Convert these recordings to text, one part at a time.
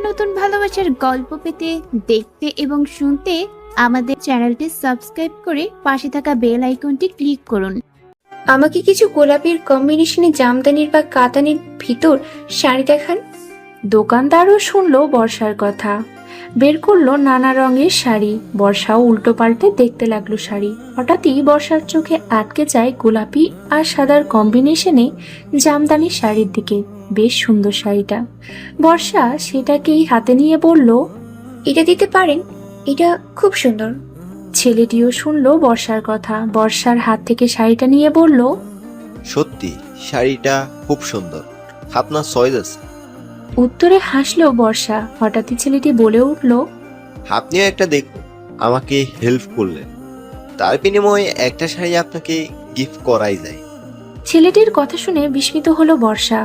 নতুন ভালোবাসার গল্প পেতে, দেখতে এবং শুনতে আমাদের চ্যানেলটি সাবস্ক্রাইব করে পাশে থাকা বেল আইকনটি ক্লিক করুন। আমাকে কিছু গোলাপের কম্বিনেশনে জামদানির বা কাতানের ভিতর শাড়ি দেখান। দোকানদারও শুনলো বর্ষার কথা, বের করলো নানা রঙের শাড়ি। বর্ষাও উল্টো পাল্টে দেখতে লাগলো শাড়ি। হঠাৎই বর্ষার চোখে আটকে যায় গোলাপি আর সাদার কম্বিনেশনে জামদানি শাড়ির দিকে। বেশ সুন্দর শাড়িটা। বর্ষা সেটাকেই হাতে নিয়ে বলল, এটা দিতে পারেন, এটা খুব সুন্দর। ছেলেটিও শুনলো বর্ষার কথা, বর্ষার হাত থেকে শাড়িটা নিয়ে বলল, সত্যি শাড়িটা খুব সুন্দর, আপনার চয়েস আছে। উত্তরে হাসলো বর্ষা। হঠাৎই ছেলেটি বলে উঠল, আপনিও একটা দেখুন, আমাকে হেল্প করলেন, তার বিনিময়ে একটা শাড়ি আপনাকে গিফট করাই যায়। ছেলেটির কথা শুনে বিস্মিত হলো বর্ষা।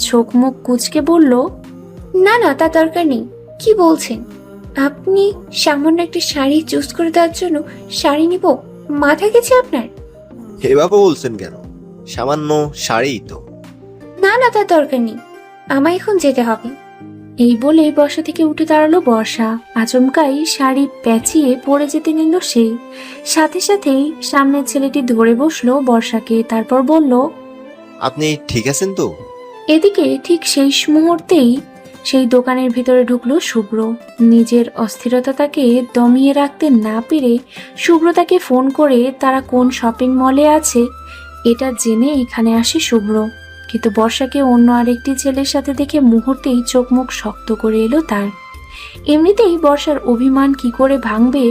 চোখ মুখ কুঁচকে বলল, না না, তা দরকার নেই। কি বলছেন? আপনি সামান্য একটা শাড়ি চুজ করে দেওয়ার জন্য শাড়ি নিব? মাথা গেছে আপনার? এভাবে বলছেন কেন? সামান্য শাড়িই তো। না না, তার দরকার নেই, আমায় এখন যেতে হবে। এই বলে বর্ষা থেকে উঠে দাঁড়ালো বর্ষা। আচমকাই শাড়ি প্যাঁচিয়ে পড়ে যেতে নিল সে। সাথে সাথেই সামনের ছেলেটি ধরে বসলো বর্ষাকে, তারপর বলল, আপনি ঠিক আছেন তো? এদিকে ঠিক সেই মুহূর্তেই সেই দোকানের ভিতরে ঢুকলো শুভ্র। নিজের অস্থিরতা তাকে দমিয়ে রাখতে না পেরে শুভ্র তাকে ফোন করে তারা কোন শপিং মলে আছে এটা জেনে এখানে আসে শুভ্র। কিন্তু বর্ষাকে অন্য আরেকটি ছেলের সাথে দেখে মুহূর্তেই চোখ মুখ শক্ত করে এলো তার। এমনিতেই বর্ষার অভিমান কি করে ভাঙবে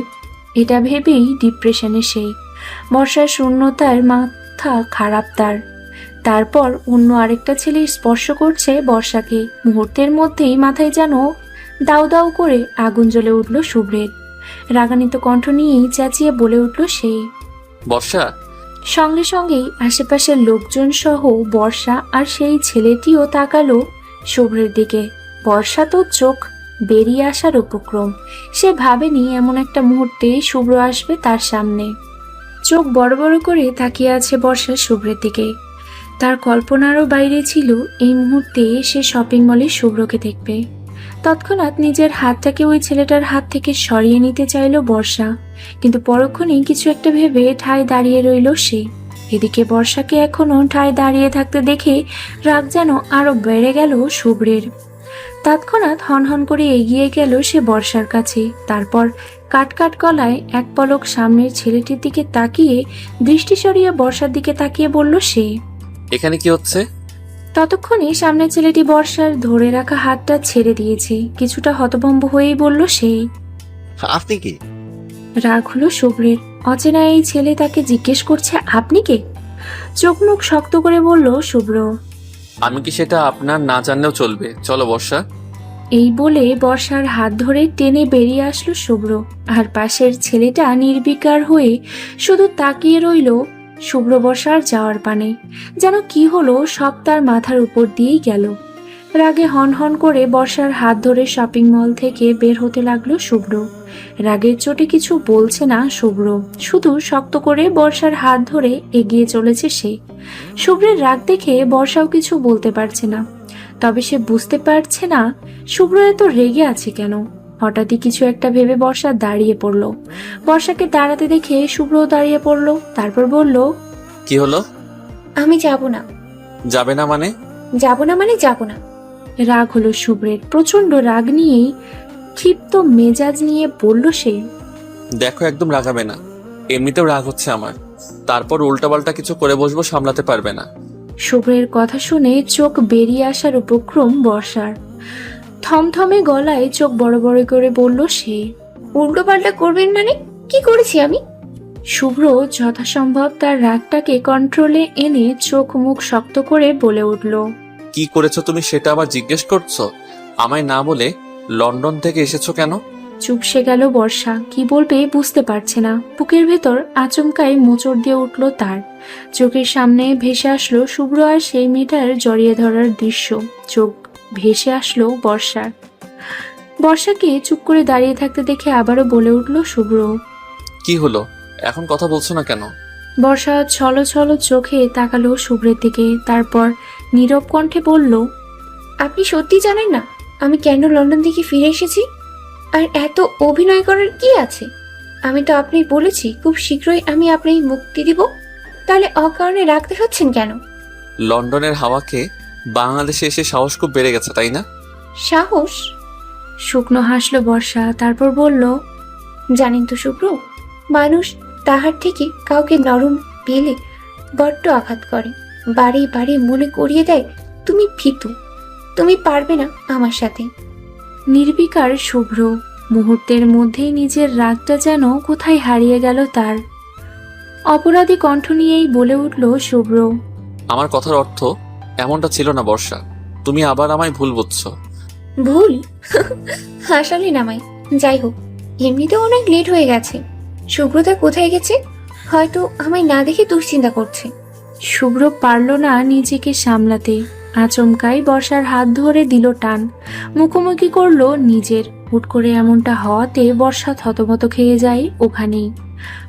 এটা ভেবেই ডিপ্রেশনে সে। বর্ষার শূন্যতার মাথা খারাপ তার। তারপর অন্য আরেকটা ছেলে স্পর্শ করছে বর্ষাকে। মুহূর্তের মধ্যেই মাথায় যেন দাউ দাউ করে আগুন জ্বলে উঠল শুভ্রের। রাগান্বিত কণ্ঠ নিয়েই চেঁচিয়ে বলে উঠল সে, বর্ষা! সঙ্গে সঙ্গেই আশেপাশের লোকজন সহ বর্ষা আর সেই ছেলেটিও তাকালো শুভ্রের দিকে। বর্ষা তো চোখ বেরিয়ে আসার উপক্রম। সে ভাবেনি এমন একটা মুহূর্তে শুভ্র আসবে তার সামনে। চোখ বড় বড় করে তাকিয়ে আছে বর্ষা শুভ্রের দিকে। তার কল্পনারও বাইরে ছিল এই মুহূর্তে সে শপিং মলে শুভ্রকে দেখবে। তৎক্ষণাৎ নিজের হাতটাকে ওই ছেলেটার হাত থেকে সরিয়ে নিতে চাইল বর্ষা, কিন্তু পরক্ষণেই কিছু একটা ভেবে ঠায় দাঁড়িয়ে রইল সে। এদিকে বর্ষাকে এখনো ঠায় দাঁড়িয়ে থাকতে দেখে রাগ যেন আরো বেড়ে গেল শুভ্রের। তৎক্ষণাৎ হনহন করে এগিয়ে গেল সে বর্ষার কাছে। তারপর কাট কাট গলায় এক পলক সামনের ছেলেটির দিকে তাকিয়ে দৃষ্টি সরিয়ে বর্ষার দিকে তাকিয়ে বলল সে, এখানে কি হচ্ছে? ততক্ষণে সামনের ছেলেটি বর্ষার ধরে রাখা হাতটা ছেড়ে দিয়েছে। কিছুটা হতভম্ব হয়েই বলল সে। আপনি কি? রাগ হলো শুভ্রের। অচেনা এই ছেলে তাকে জিজ্ঞেস করছে আপনি কে? চোখ মুখ শক্ত করে বলল শুভ্র, আমি কি সেটা আপনার না জানলেও চলবে, চলো বর্ষা। এই বলে বর্ষার হাত ধরে টেনে বেরিয়ে আসলো শুভ্র। আর পাশের ছেলেটা নির্বিকার হয়ে শুধু তাকিয়ে রইল শুভ্র বর্ষার যাওয়ার পানে। যেন কি হলো সব তার মাথার উপর দিয়েই গেল। রাগে হনহন করে বর্ষার হাত ধরে শপিং মল থেকে বের হতে লাগলো শুভ্র। রাগের চোটে কিছু বলছে না শুভ্র, শুধু শক্ত করে বর্ষার হাত ধরে এগিয়ে চলেছে সে। শুভ্রের রাগ দেখে বর্ষাও কিছু বলতে পারছে না, তবে সে বুঝতে পারছে না শুভ্র এত রেগে আছে কেন। হঠাৎই কিছু একটা ভেবে বর্ষা দাঁড়িয়ে পড়ল। বর্ষাকে দাঁড়াতে দেখে শুভ্রও দাঁড়িয়ে পড়ল। তারপর বলল, কি হলো? আমি যাব না। যাবে না মানে? যাব না মানে যাব না। রাগ হলো শুভ্রের। প্রচন্ড রাগ নিয়েই ক্ষিপ্ত মেজাজ নিয়ে বলল সে, দেখো একদম রাগাবে না, এমনিতেও রাগ হচ্ছে আমার, তারপর উল্টাপাল্টা কিছু করে বসবো, সামলাতে পারবে না। শুভ্রের কথা শুনে চোখ বেরিয়ে আসার উপক্রম বর্ষার। থমথমে গলায় চোখ বড় বড় করে বলল সে, উল্টো পাল্টা করবেন মানে? কি করেছি আমি? শুভ্র যথাসম্ভব তার রাগটাকে কন্ট্রোলে এনে চোখ মুখ শক্ত করে বলে উঠল, কি করেছো তুমি সেটা আবার জিজ্ঞেস করছো? আমায় না বলে লন্ডন থেকে এসেছো কেন? চুপসে গেল বর্ষা। কি বলবে বুঝতে পারছে না। বুকের ভেতর আচমকাই মোচড় দিয়ে উঠল তার। চোখের সামনে ভেসে আসলো শুভ্র আর সেই মেয়েটার জড়িয়ে ধরার দৃশ্য। চোখ ভেসে আসলো বর্ষার। বর্ষাকে চুপ করে দাঁড়িয়ে থাকতে দেখে আবারও বলে উঠল শুভ্র, কি হলো, এখন কথা বলছো না কেন? বর্ষা ছলো ছলো চোখে তাকালো শুভ্রের দিকে। তারপর নীরব কণ্ঠে বলল, আপনি সত্যি জানেন না আমি কেন লন্ডন থেকে ফিরে এসেছি? আর এত অভিনয় করার কি আছে? আমি তো আপনি বলেছি খুব শীঘ্রই আমি আপনাকে মুক্তি দিব। তাহলে অকারণে রাগ দেখাচ্ছেন কেন? লন্ডনের হাওয়াকে বাংলাদেশে এসে সাহস খুব বেড়ে গেছে, তাই না? সাহস? শুকনো হাসলো বর্ষা, তারপর বলল, জানেন তো শুভ্র, মানুষ তাহার থেকে কাউকে নরম পেলে বড্ড আঘাত করে, বারে বারে মনে করিয়ে দেয় তুমি ভীতু, তুমি পারবে না আমার সাথে। নির্বিকার শুভ্র। মুহূর্তের মধ্যেই নিজের রাগটা যেন কোথায় হারিয়ে গেল তার। অপরাধী কণ্ঠ নিয়েই বলে উঠল শুভ্র, আমার কথার অর্থ এমনটা ছিল না বর্ষা। তুমি আবার আমায় ভুল বুঝছো। ভুল? হাসালে নামাই। যাই হোক, এমনিতেও অনেক লেট হয়ে গেছে। শুভ্রতা কোথায় গেছে? হয়তো আমায় না দেখে দুশ্চিন্তা করছে। শুভ্র পারল না নিজেকে সামলাতে। আচমকাই বর্ষার হাত ধরে দিল টান, মুখোমুখি করলো নিজের। হুট করে এমনটা হওয়াতে বর্ষা থতমত খেয়ে যায় ওখানেই।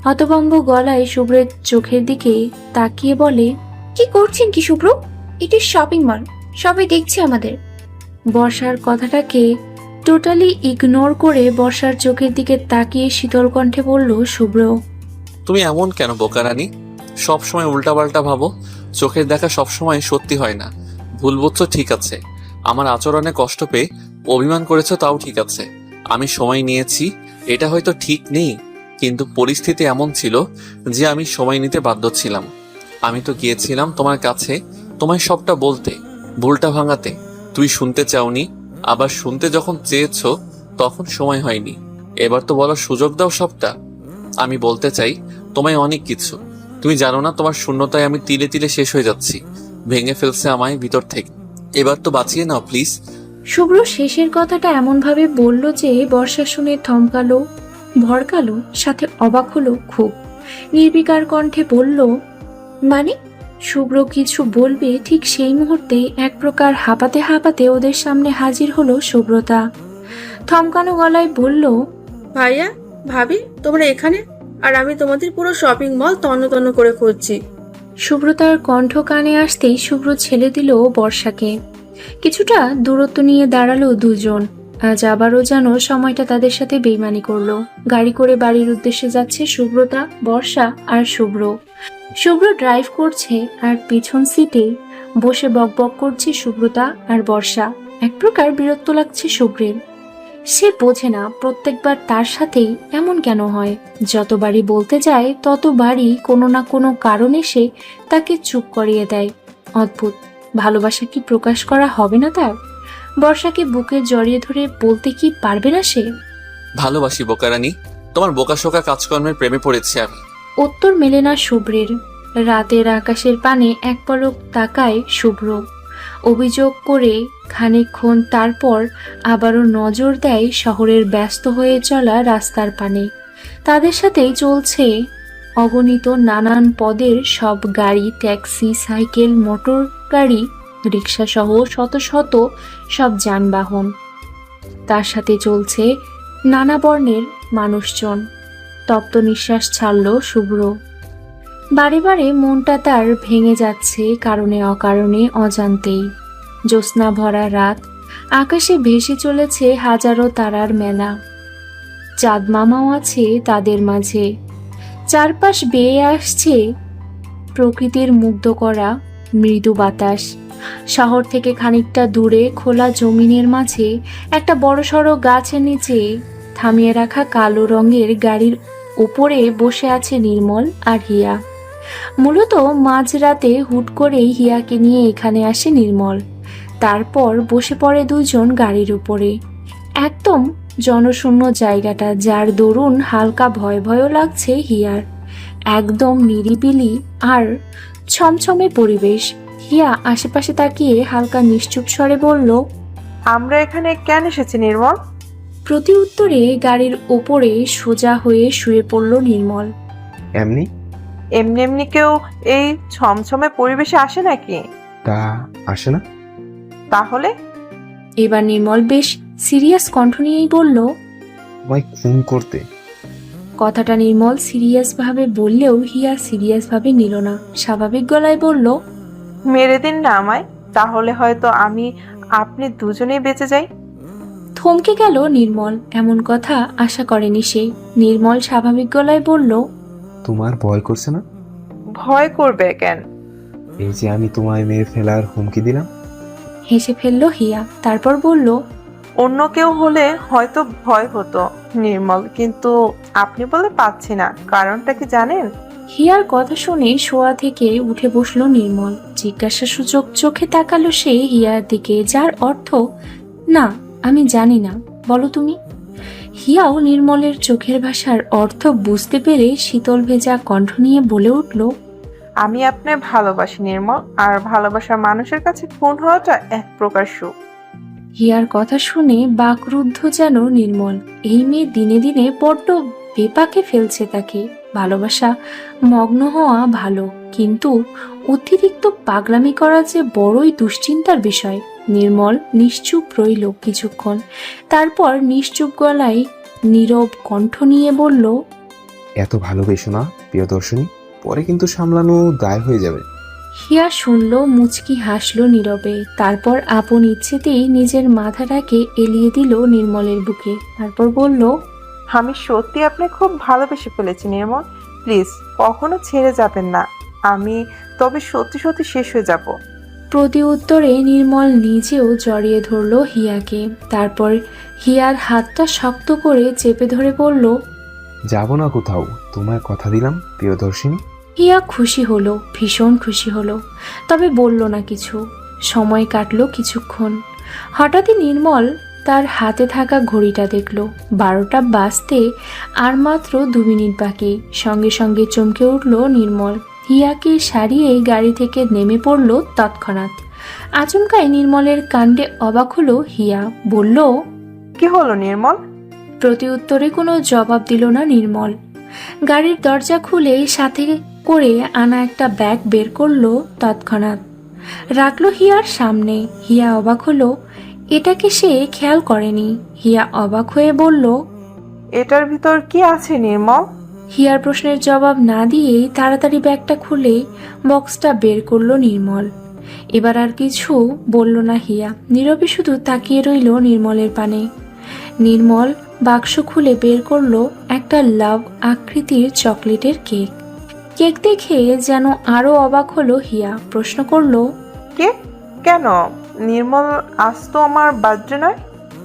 হতভম্ব গলায় শুভ্রের চোখের দিকে তাকিয়ে বলে, কি করছেন কি শুভ্র? এটা শপিং মল, সবাই দেখছে আমাদের। বর্ষার কথাটাকে টোটালি ইগনোর করে বর্ষার চোখের দিকে তাকিয়ে শীতল কণ্ঠে বলল শুভ্র, তুমি এমন কেন বোকারানি? সবসময় উল্টাপাল্টা ভাবো। চোখের দেখা সবসময় সত্যি হয় না। ভুল বুঝছো ঠিক আছে, আমার আচরণে কষ্ট পেয়ে অভিমান করেছো তাও ঠিক আছে। আমি সময় নিয়েছি, এটা হয়তো ঠিক নেই, কিন্তু পরিস্থিতি এমন ছিল যে আমি সময় নিতে বাধ্য ছিলাম। আমি তো গিয়েছিলাম তোমার কাছে তোমায় সবটা বলতে, ভুলটা ভাঙাতে। তুই শুনতে চাওনি, আবার শুনতে যখন চেয়েছো তখন সময় হয়নি। এবার তো বলার সুযোগ দাও সবটা। আমি বলতে চাই তোমায় অনেক কিছু। তুমি জানো না তোমার শূন্যতায় আমি তিলে তিলে শেষ হয়ে যাচ্ছি। ভেঙে ফেলছে আমায় ভিতর থেকে। এবার তো বাঁচিয়ে নাও প্লিজ। শুভ্র শেষের কথাটা এমনভাবে বলল যে বর্ষা শুনে থমকালো, ভড়কালো, সাথে অবাক হলো খুব। নির্বিকার কণ্ঠে বলল, মানে? শুভ্র কিছু বলবে ঠিক সেই মুহূর্তে এক প্রকার হাঁপাতে হাঁপাতে ওদের সামনে হাজির হলো শুভ্রতা। থমকানো গলায় বলল, ভাইয়া, ভাবি, তোমরা এখানে? আর আমি তোমাদের পুরো শপিং মল তন্ন তন্ন করে খুঁজছি। শুভ্রতার কণ্ঠ কানে আসতেই শুভ্র ছেড়ে দিল বর্ষাকে। কিছুটা দূরত্ব নিয়ে দাঁড়ালো দুজন। আজ আবারও যেন সময়টা তাদের সাথে বেইমানি করলো। গাড়ি করে বাড়ির উদ্দেশ্যে যাচ্ছে শুভ্রতা, বর্ষা আর শুভ্র। শুভ্র ড্রাইভ করছে আর পিছন সিটে বসে বকবক করছে শুভ্রতা আর বর্ষা। এক প্রকার বিরক্ত লাগছে শুভ্রের। সে বোঝে না প্রত্যেকবার তার সাথেই এমন কেন হয়। যতবারই বলতে যায় ততবারই কোনো না কোনো কারণে সে তাকে চুপ করিয়ে দেয়। অদ্ভুত, ভালোবাসা কি প্রকাশ করা হবে না তার? বর্ষাকে বুকে জড়িয়ে ধরে বলতে কি পারবে না সে? ভালোবাসি বোকারানি, তোমার বোকাশোকা কাজকর্মের প্রেমে পড়েছি আমি। উত্তর মেলে না শুভ্রের। রাতের আকাশের পানে এক পলক তাকায় শুভ্র, অভিযোগ করে খানিকক্ষণ, তারপর আবারও নজর দেয় শহরের ব্যস্ত হয়ে চলা রাস্তার পানে। তাদের সাথেই চলছে অগণিত নানান পদের সব গাড়ি, ট্যাক্সি, সাইকেল, মোটর গাড়ি, রিক্সা সহ শত শত সব যানবাহন। তার সাথে চলছে নানা বর্ণের মানুষজন। তপ্ত নিঃশ্বাস ছাড়ল শুভ্র। বারে বারে মনটা তার ভেঙে যাচ্ছে কারণে অকারণে, অজান্তেই। জ্যোৎস্না ভরা রাত, আকাশে ভেসে চলেছে হাজারো তারার মেলা। চাঁদ মামাও আছে তাদের মাঝে। চারপাশ বেয়ে আসছে প্রকৃতির মুগ্ধ করা মৃদু বাতাস। শহর থেকে খানিকটা দূরে খোলা জমিনের মাঝে একটা বড়সড় গাছের নিচে থামিয়ে রাখা কালো রঙের গাড়ির উপরে বসে আছে নির্মল আর হিয়া। মূলত মাঝরাতে হুট করেই হিয়াকে নিয়ে এখানে আসে নির্মল। তারপর বসে পড়ে দুজন গাড়ির উপরে। একদম জনশূন্য জায়গাটা, যার দরুন হালকা ভয় ভয়ও লাগছে হিয়ার। একদম নিরিবিলি আর ছমছমে পরিবেশ। হিয়া আশেপাশে তাকিয়ে হালকা নিশ্চুপ স্বরে বলল, আমরা এখানে কেন এসেছি নির্মল? প্রতি উত্তরে গাড়ির ওপরে সোজা হয়ে শুয়ে পড়ল নির্মল। এমনি এমনি এমনি কেউ এই ছমছমে পরিবেশে আসে নাকি? তা আসে না? তাহলে এবার নির্মল বেশ সিরিয়াস কণ্ঠ নিয়েই বলল, তোমায় খুন করতে। কথাটা নির্মল সিরিয়াস ভাবে বললেও হিয়া সিরিয়াস ভাবে নিল না। স্বাভাবিক গলায় বলল, মেরে দিন না আমায়, তাহলে হয়তো আপনি দুজনেই বেঁচে যাই। থমকে গেল নির্মল। এমন কথা আশা করেনি সে। নির্মল স্বাভাবিক গলায় বলল, তোমার ভয় করছে না? ভয় করবে কেন? এই যে আমি তোমায় মেরে ফেলার হুমকি দিলাম। হেসে ফেলল হিয়া, তারপর বলল, অন্য কেউ হলে হয়তো ভয় হতো নির্মল, কিন্তু আপনি বলে পাচ্ছি না। কারণটা কি জানেন? হিয়ার কথা শুনে শোয়া থেকে উঠে বসলো নির্মল। জিজ্ঞাসাসূচক চোখে তাকালো সে হিয়ার দিকে, যার অর্থ, না আমি জানি না, বলো তুমি। হিয়াও নির্মলের চোখের ভাষার অর্থ বুঝতে পেরে শীতল ভেজা কণ্ঠ নিয়ে বলে উঠল, আমি আপনার ভালোবাসি নির্মল, আর ভালোবাসার মানুষের কাছে খুন হওয়াটা এক প্রকার সুখ। হিয়ার কথা শুনে বাকরুদ্ধ যেন নির্মল। এই মেয়ে দিনে দিনে বড্ড বেপাকে ফেলছে তাকে। ভালোবাসা মগ্ন হওয়া ভালো, কিন্তু অতিরিক্ত পাগলামি করা যে বড়ই দুশ্চিন্তার বিষয়। নির্মল নিশ্চুপ রইল কিছুক্ষণ, তারপর নিশ্চুপ গলায় নীরব কণ্ঠ নিয়ে বলল, এত ভালোবেসো না প্রিয়দর্শিনী, পরে কিন্তু সামলানো দায় হয়ে যাবে। হিয়া শুনল, মুচকি হাসল নীরবে, তারপর আপন ইচ্ছেতেই নিজের মাথাটাকে এলিয়ে দিল নির্মলের বুকে। তারপর বলল, আমি সত্যি আপনি খুব ভালোবেসে ফেলেছি নির্মল, প্লিজ কখনো ছেড়ে যাবেন না। আমি তবে সত্যি সত্যি শেষ হয়ে যাব। প্রতি উত্তরে নির্মল নিজেও জড়িয়ে ধরল হিয়াকে। তারপর হিয়ার হাতটা শক্ত করে চেপে ধরে বলল, যাব না কোথাও, তোমায় কথা দিলাম প্রিয়দর্শিনী। হিয়া খুশি হলো, ভীষণ খুশি হলো, তবে বলল না কিছু। সময় কাটলো কিছুক্ষণ। হঠাৎই নির্মল তার হাতে থাকা ঘড়িটা দেখল। 12টা বাজতে আর মাত্র 2 মিনিট বাকি। সঙ্গে সঙ্গে চমকে উঠল নির্মল। হিয়াকে সারিয়ে গাড়ি থেকে নেমে পড়ল তৎক্ষণাৎ। আচমকাই নির্মলের কাণ্ডে অবাক হলো হিয়া। বলল, কি হলো নির্মল? প্রতি উত্তরে কোনো জবাব দিল না নির্মল। গাড়ির দরজা খুলে সাথে করে আনা একটা ব্যাগ বের করলো তৎক্ষণাৎ, রাখলো হিয়ার সামনে। হিয়া অবাক হলো, এটাকে সে খেয়াল করেনি। হিয়া অবাক হয়ে বলল, এটার ভিতর কি আছে নির্মল? হিয়ার প্রশ্নের জবাব না দিয়েই তাড়াতাড়ি ব্যাগটা খুলে বক্সটা বের করলো নির্মল। এবার আর কিছু বলল না হিয়া, নীরবে শুধু তাকিয়ে রইল নির্মলের পানে। নির্মল বাক্স খুলে বের করলো একটা লাভ আকৃতির চকলেটের কেক। কেক দেখে যেন আরো অবাক হলো হিয়া। প্রশ্ন করলো, কে? কেন নির্মল, আজ তো আমার বার্থডে নয়।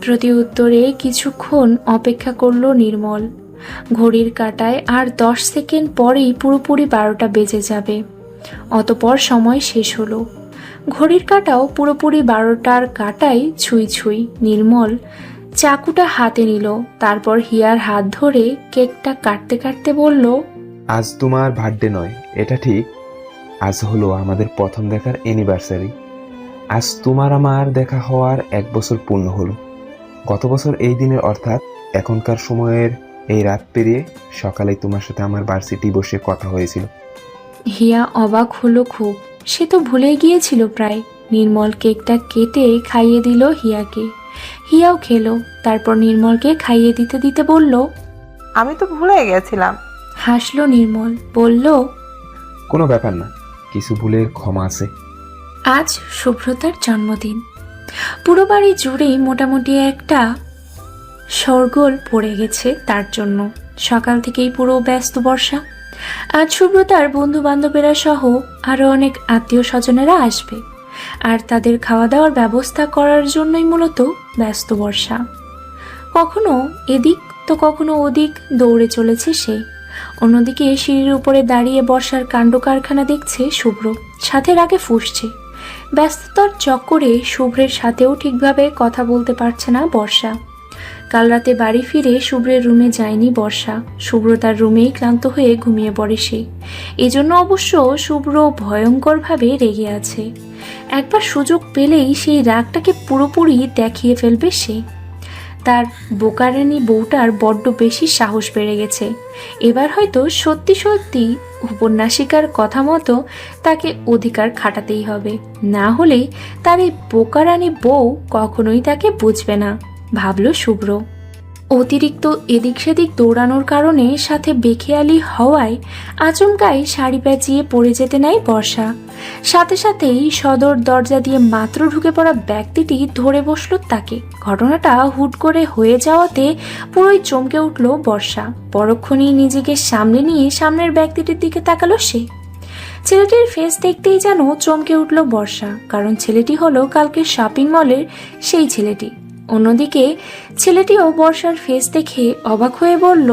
প্রতি উত্তরে কিছুক্ষণ অপেক্ষা করলো নির্মল। ঘড়ির কাঁটায় আর 10 সেকেন্ড পরেই পুরোপুরি 12টা বেজে যাবে। অতপর সময় শেষ হলো। ঘড়ির কাঁটাও পুরোপুরি 12টার কাঁটায় ছুঁই ছুঁই। নির্মল চাকুটা হাতে নিল, তারপর হিয়ার হাত ধরে কেকটা কাটতে কাটতে বলল, আজ তোমার বার্থডে নয়, এটা ঠিক। আজ হলো আমাদের প্রথম দেখার অ্যানিভার্সারি। আজ তোমার আমার দেখা হওয়ার 1 বছর পূর্ণ হলো। গত বছর এই দিনের, অর্থাৎ এখনকার সময়ের এই রাত পেরিয়ে সকালে তোমার সাথে আমার ভার্সিটি বসে কথা হয়েছিল। হিয়া অবাক হলো খুব। সে তো ভুলে গিয়েছিল প্রায়। নির্মল কেকটা কেটে খাইয়ে দিল হিয়াকে। হিয়াও খেলো, তারপর নির্মলকে খাইয়ে দিতে দিতে বলল, আমি তো ভুলে গেছিলাম। হাসলো নির্মল, বলল, কোনো ব্যাপার না, কিছু ভুলের ক্ষমা আছে। আজ শুভ্রতার জন্মদিন। পুরো বাড়ি জুড়েই মোটামুটি একটা শোরগোল পড়ে গেছে তার জন্য। সকাল থেকেই পুরো ব্যস্ত বর্ষা। আজ শুভ্রতার বন্ধু বান্ধবেরা সহ আরও অনেক আত্মীয় স্বজনেরা আসবে, আর তাদের খাওয়া দাওয়ার ব্যবস্থা করার জন্যই মূলত ব্যস্ত বর্ষা। কখনো এদিক তো কখনো ওদিক দৌড়ে চলেছে সে। অন্যদিকে সিঁড়ির উপরে দাঁড়িয়ে বর্ষার কাণ্ড কারখানা দেখছে শুভ্র, সাথে রাগে ফুঁসছে। ব্যস্ততার চক্করে শুভ্রের সাথেও ঠিকভাবে কথা বলতে পারছে না বর্ষা। কাল রাতে বাড়ি ফিরে শুভ্রের রুমে যায়নি বর্ষা। শুভ্র তার রুমেই ক্লান্ত হয়ে ঘুমিয়ে পড়ে সে। এজন্য অবশ্য শুভ্র ভয়ঙ্করভাবে রেগে আছে। একবার সুযোগ পেলেই সেই রাগটাকে পুরোপুরি দেখিয়ে ফেলবে সে। তার বোকারানি বউটার বড্ড বেশি সাহস বেড়ে গেছে। এবার হয়তো সত্যি সত্যি উপন্যাসিকার কথা মতো তাকে অধিকার খাটাতেই হবে, না হলে তার এই বোকারানি বউ কখনোই তাকে বুঝবে না, ভাবল শুভ্র। অতিরিক্ত এদিক সেদিক দৌড়ানোর কারণে সাথে বেখেয়ালি হওয়ায় আচমকাই শাড়ি প্যাঁচিয়ে পড়ে যেতে নেয় বর্ষা। সাথে সাথেই সদর দরজা দিয়ে মাত্র ঢুকে পড়া ব্যক্তিটি ধরে বসল তাকে। ঘটনাটা হুট করে হয়ে যাওয়াতে পুরোই চমকে উঠল বর্ষা। পরক্ষণেই নিজেকে সামলে নিয়ে সামনের ব্যক্তিটির দিকে তাকালো সে। ছেলেটির ফেস দেখতেই যেন চমকে উঠল বর্ষা, কারণ ছেলেটি হলো কালকে শপিং মলের সেই ছেলেটি। অন্যদিকে ছেলেটিও বর্ষার ফেস দেখে অবাক হয়ে বলল,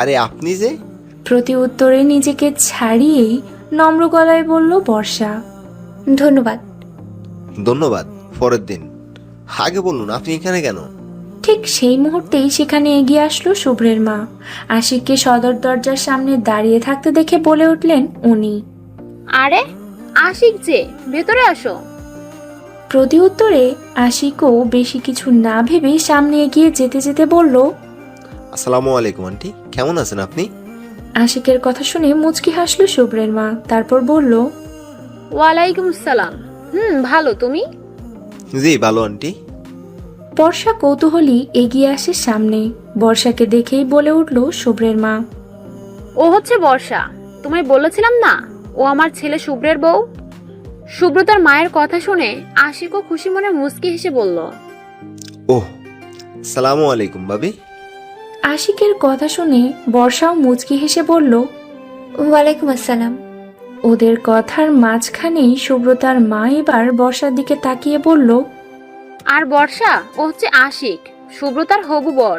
আরে আপনি যে? প্রতি উত্তরে নিজেকে ছাড়িয়েই নম্র গলায় বলল বর্ষা, ধন্যবাদ। ধন্যবাদ পরের দিন। আগে বলুন আপনি এখানে কেন? ঠিক সেই মুহূর্তেই সেখানে এগিয়ে আসলো শুভ্রের মা। আশিককে সদর দরজার সামনে দাঁড়িয়ে থাকতে দেখে বলে উঠলেন উনি। আরে আশিক যে, ভেতরে আসো। প্রতি উত্তরে আশিকও বেশি কিছু না ভেবে সামনে এগিয়ে যেতে যেতে বলল, আসসালামু আলাইকুম আন্টি, কেমন আছেন আপনি? আশিকের কথা শুনে মুচকি হাসলো শুভ্রের মা, তারপর বলল, ওয়ালাইকুম সালাম। ভালো, তুমি? জি ভালো আন্টি। বর্ষা কৌতূহলী এগিয়ে আসে সামনে। বর্ষাকে দেখেই বলে উঠল শুভ্রের মা, ও হচ্ছে বর্ষা, তোমায় বলেছিলাম না ও আমার ছেলে শুভ্রের বউ। শুভ্রতার মায়ের কথা শুনে আশিকও খুশি মনে মুচকি হেসে বলল, ওহ সালামু আলাইকুম ভাবি। আশিকের কথা শুনে বর্ষাও মুচকি হেসে বলল, ওয়ালাইকুম আসসালাম। ওদের কথার মাঝখানেই সুব্রতার মা এবার বর্ষার দিকে তাকিয়ে বলল, আর বর্ষা ও হচ্ছে আশিক, শুভ্রতার হবু বর।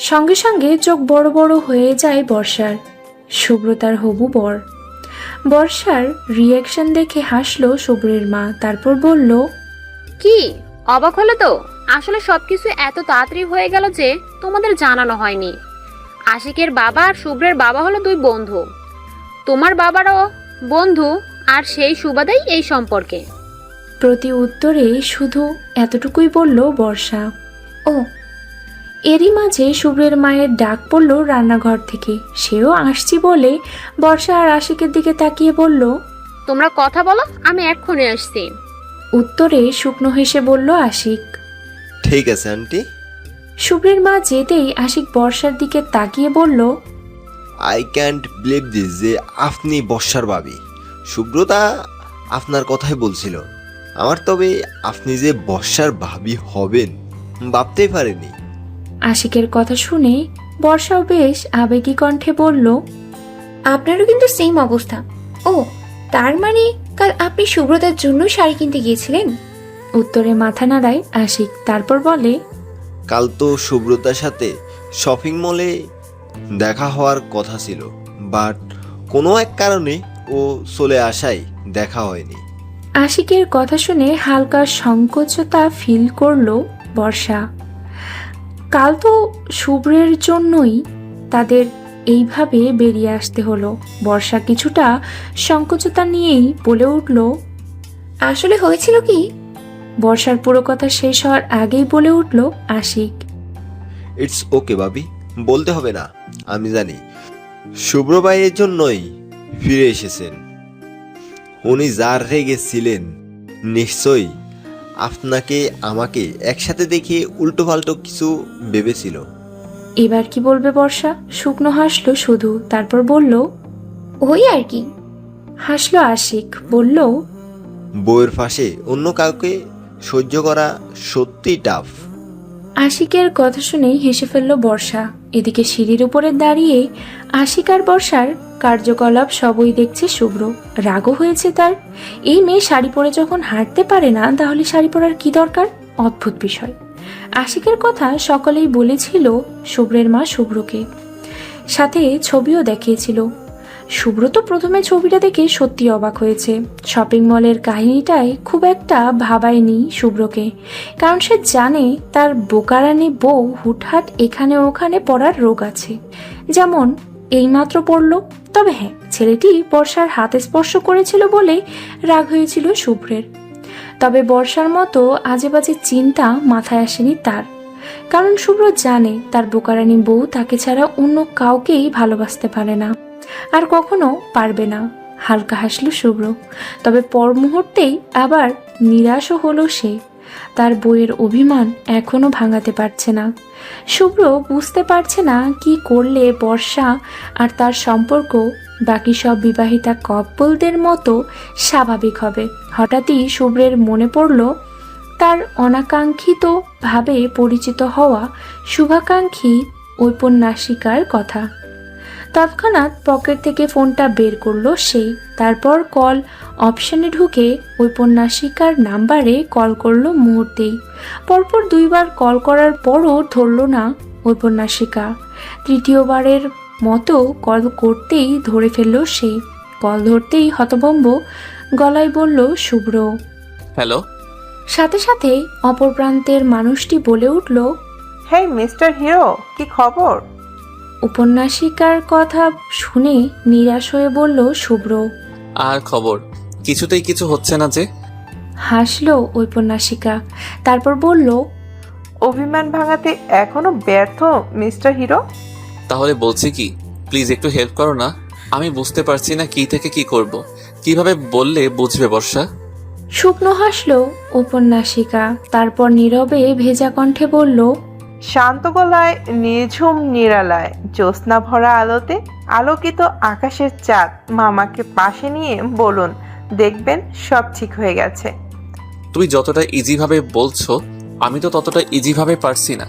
সঙ্গে সঙ্গে চোখ বড় বড় হয়ে যায় বর্ষার। সুব্রতার হবু বর। বর্ষার রিয়াকশন দেখে হাসলো শুভ্রের মা, তারপর বলল, কি অবাক হলে তো? আসলে সবকিছু এত তাড়াতাড়ি হয়ে গেল যে তোমাদের জানানো হয়নি। আশিকের বাবা আর শুভ্রের বাবা হলো দুই বন্ধু, তোমার বাবারও বন্ধু, আর সেই সুবাদেই এই সম্পর্কে। প্রতি উত্তরে শুধু এতটুকুই বলল বর্ষা। ও, এরই মাঝে শুভ্রের মায়ের ডাক পড়ল রান্নাঘর থেকে। সেও আসছি বলে বর্ষা আর আশিকের দিকে তাকিয়ে বলল, তোমরা কথা বলো, আমি এক্ষুনি আসছি। উত্তরে শুকনো হেসে বলল আশিক। ঠিক আছে আন্টি। শুভ্রের মা যেতেই আশিক বর্ষার দিকে তাকিয়ে বলল, আই ক্যান্ট বিলিভ দিস যে আপনি বর্ষার ভাবি। সুব্রতা আপনার কথাই বলছিল। আমার তবে আপনি যে বর্ষার ভাবি হবেন ভাবতেই পারিনি। আশিকের কথা শুনে বর্ষাও বেশ আবেগী কণ্ঠে বলল, আপনারও কিন্তু সেম অবস্থা। ও, তার মানে কাল আপনি সুব্রতার জন্য শাড়ি কিনতে গিয়েছিলেন? উত্তরে মাথা নাড়ায় আশিক, তারপর বলে, কাল তো সুব্রতার সাথে শপিং মলে দেখা হওয়ার কথা ছিল, বাট কোনো এক কারণে ও চলে আসায় দেখা হয়নি। আশিকের কথা শুনে হালকা সংকোচতা ফিল করলো বর্ষা। কাল তো শুভ্রের জন্যই তাদের এইভাবে বেরিয়ে আসতে হলো। বর্ষা কিছুটা সংকোচতা নিয়েই বলে উঠল, আসলে হয়েছিল কি? বর্ষার পুরো কথা শেষ হওয়ার আগেই বলে উঠল আশিক, ইটস ওকে ভাবি, বলতে হবে না, আমি জানি শুভ্র ভাইয়ের জন্যই ফিরে এসেছেন। উনি যার রেগে ছিলেন নিশ্চয়ই আপনাকে আমাকে একসাথে দেখে উল্টো পাল্টো কিছু ভেবেছিল। এবার কি বলবে বর্ষা? শুকনো হাসলো শুধু, তারপর বলল, ওই আর কি। হাসলো আশিক, বলল, বউয়ের পাশে অন্য কাউকে সহ্য করা সত্যিই টাফ। আশিকের কথা শুনেই হেসে ফেলল বর্ষা। এদিকে সিঁড়ির উপরে দাঁড়িয়ে আশিক আর বর্ষার কার্যকলাপ সবই দেখছে শুভ্র। রাগও হয়েছে তার। এই মেয়ে শাড়ি পরে যখন হাঁটতে পারে না, তাহলে শাড়ি পরার কি দরকার? অদ্ভুত বিষয়। আশিকের কথা সকলেই বলেছিল শুভ্রের মা শুভ্রকে, সাথে ছবিও দেখিয়েছিল। শুভ্র তো প্রথমে ছবিটা দেখে সত্যি অবাক হয়েছে। শপিং মলের কাহিনীটাই খুব একটা ভাবায়নি শুভ্রকে, কারণ সে জানে তার বোকারানি বউ হুটহাট এখানে ওখানে পড়ার রোগ আছে, যেমন এইমাত্র পড়ল। তবে হ্যাঁ, ছেলেটি বর্ষার হাতে স্পর্শ করেছিল বলেই রাগ হয়েছিল শুভ্রের। তবে বর্ষার মতো আজে বাজে চিন্তা মাথায় আসেনি তার, কারণ শুভ্র জানে তার বোকারানি বউ তাকে ছাড়া অন্য কাউকেই ভালোবাসতে পারে না, আর কখনো পারবে না। হালকা হাসল শুভ্র, তবে পর মুহূর্তেই আবার নিরাশও হলো সে। তার বইয়ের অভিমান এখনো ভাঙাতে পারছে না। শুভ্র বুঝতে পারছে না কি করলে বর্ষা আর তার সম্পর্ক বাকি সব বিবাহিতা কাপলদের মতো স্বাভাবিক হবে। হঠাৎই শুভ্রের মনে পড়ল তার অনাকাঙ্ক্ষিতভাবে পরিচিত হওয়া শুভাকাঙ্ক্ষী ঔপন্যাসিকার কথা। তৎক্ষণাৎ পকেট থেকে ফোনটা বের করলো সে। তারপর কল অপশনে ঢুকে ঔপন্যাসিকার নাম্বারে কল করলো মুহূর্তেই। পরপর 2 বার কল করার পরও ধরল না ঔপন্যাসিকা। তৃতীয়বারের মতো কল করতেই ধরে ফেলল সে। কল ধরতেই হতভম্ব গলায় বলল শুভ্র। হ্যালো। সাথে সাথে অপর প্রান্তের মানুষটি বলে উঠল, হেই মিস্টার হিরো, কি খবর? উপন্যাসিকার কথা শুনে নিরাশ হয়ে বলল শুভ্র। আর খবর? কিছুতেই কিছু হচ্ছে না যে। হাসলো ঔপন্যাসিকা, তারপর বলল, অভিমান ভাঙাতে এখনো ব্যর্থ মিস্টার হিরো? তাহলে বলছি কি, প্লিজ একটু হেল্প করো না। আমি বুঝতে পারছি না কি থেকে কি করব, কিভাবে বললে বুঝবে বর্ষা। শুকনো হাসলো ঔপন্যাসিকা, তারপর নীরবে ভেজা কণ্ঠে বলল, শান্ত গলায়, নিঝুম নিরালায়, জ্যোৎস্না ভরা আলোতে আলোকিত আকাশের চাঁদ মামাকে পাশে নিয়ে বলুন, দেখবেন সব ঠিক হয়ে গেছে। তুমি যতটা ইজিভাবে বলছো আমি তো ততটা ইজিভাবে পারছি না।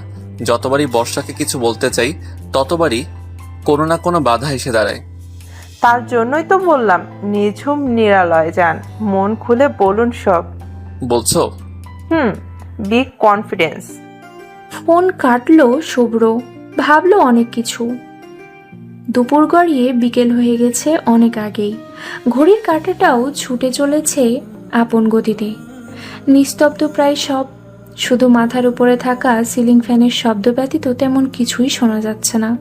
যতবারই বর্ষাকে কিছু বলতে চাই ততবারই কোনো না কোনো বাধা এসে দাঁড়ায়। তার জন্যই তো বললাম নিঝুম নিরালয় যান, মন খুলে বলুন সব। বলছো? Big confidence. ফোন কাটলো শুভ্র, ভাবলো অনেক কিছু। দুপুর গড়িয়ে বিকেল হয়ে গেছে অনেক আগেই। ঘড়ির কাঁটাটাও ছুটে চলেছে আপন গতিতে। নিস্তব্ধ প্রায় সব, শুধু মাথার উপরে থাকা সিলিং ফ্যানের শব্দ ব্যতীত তেমন কিছুই শোনা যাচ্ছে না।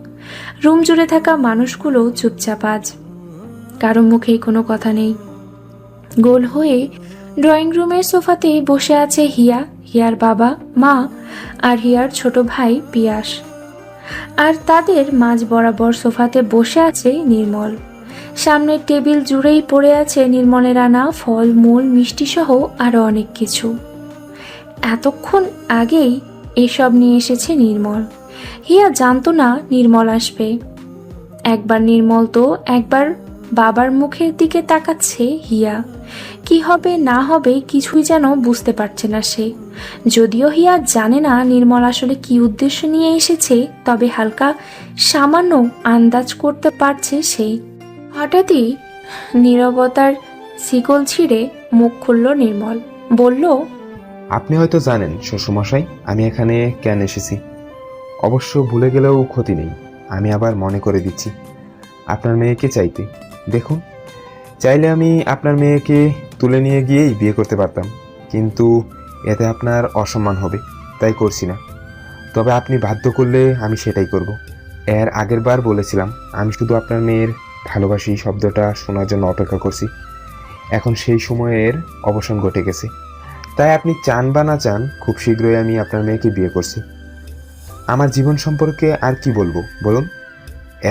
রুম জুড়ে থাকা মানুষগুলো চুপচাপ আজ, কারো মুখেই কোনো কথা নেই। গোল হয়ে ড্রয়িং রুমের সোফাতে বসে আছে হিয়া, হিয়ার বাবা মা আর হিয়ার ছোট ভাই পিয়াস। আর তাদের মাঝ বরাবর সোফাতে বসে আছে নির্মল। সামনের টেবিল জুড়েই পড়ে আছে নির্মলের আনা ফল মূল মিষ্টি সহ আরও অনেক কিছু। এতক্ষণ আগেই এসব নিয়ে এসেছে নির্মল। হিয়া জানতো না নির্মল আসবে। একবার নির্মল তো একবার বাবার মুখের দিকে তাকাচ্ছে হিয়া। কি হবে না হবে কিছুই যেন বুঝতে পারছে না সে। যদিও হিয়া জানে না নির্মল আসলে কি উদ্দেশ্য নিয়ে এসেছে, তবে হালকা সামান্য আন্দাজ করতে পারছে সে। হঠাৎই নীরবতার শিকল ছিঁড়ে মুখ খুলল নির্মল, বলল, আপনি হয়তো জানেন শ্বশুরমশাই আমি এখানে কেন এসেছি। অবশ্য ভুলে গেলেও ক্ষতি নেই, আমি আবার মনে করে দিচ্ছি। আপনার মেয়েকে চাইতে, দেখুন, চাইলে আমি আপনার মেয়েকে তুলে নিয়ে গিয়েই বিয়ে করতে পারতাম, কিন্তু এতে আপনার অসম্মান হবে, তাই করছি না। তবে আপনি বাধ্য করলে আমি সেটাই করব। এর আগের বার বলেছিলাম আমি শুধু আপনার মেয়ের ভালোবাসি শব্দটা শোনার জন্য অপেক্ষা করছি। এখন সেই সময়ের অবসান ঘটে গেছে। তাই আপনি চান বা না চান খুব শীঘ্রই আমি আপনার মেয়েকে বিয়ে করছি। আমার জীবন সম্পর্কে আর কি বলবো বলুন?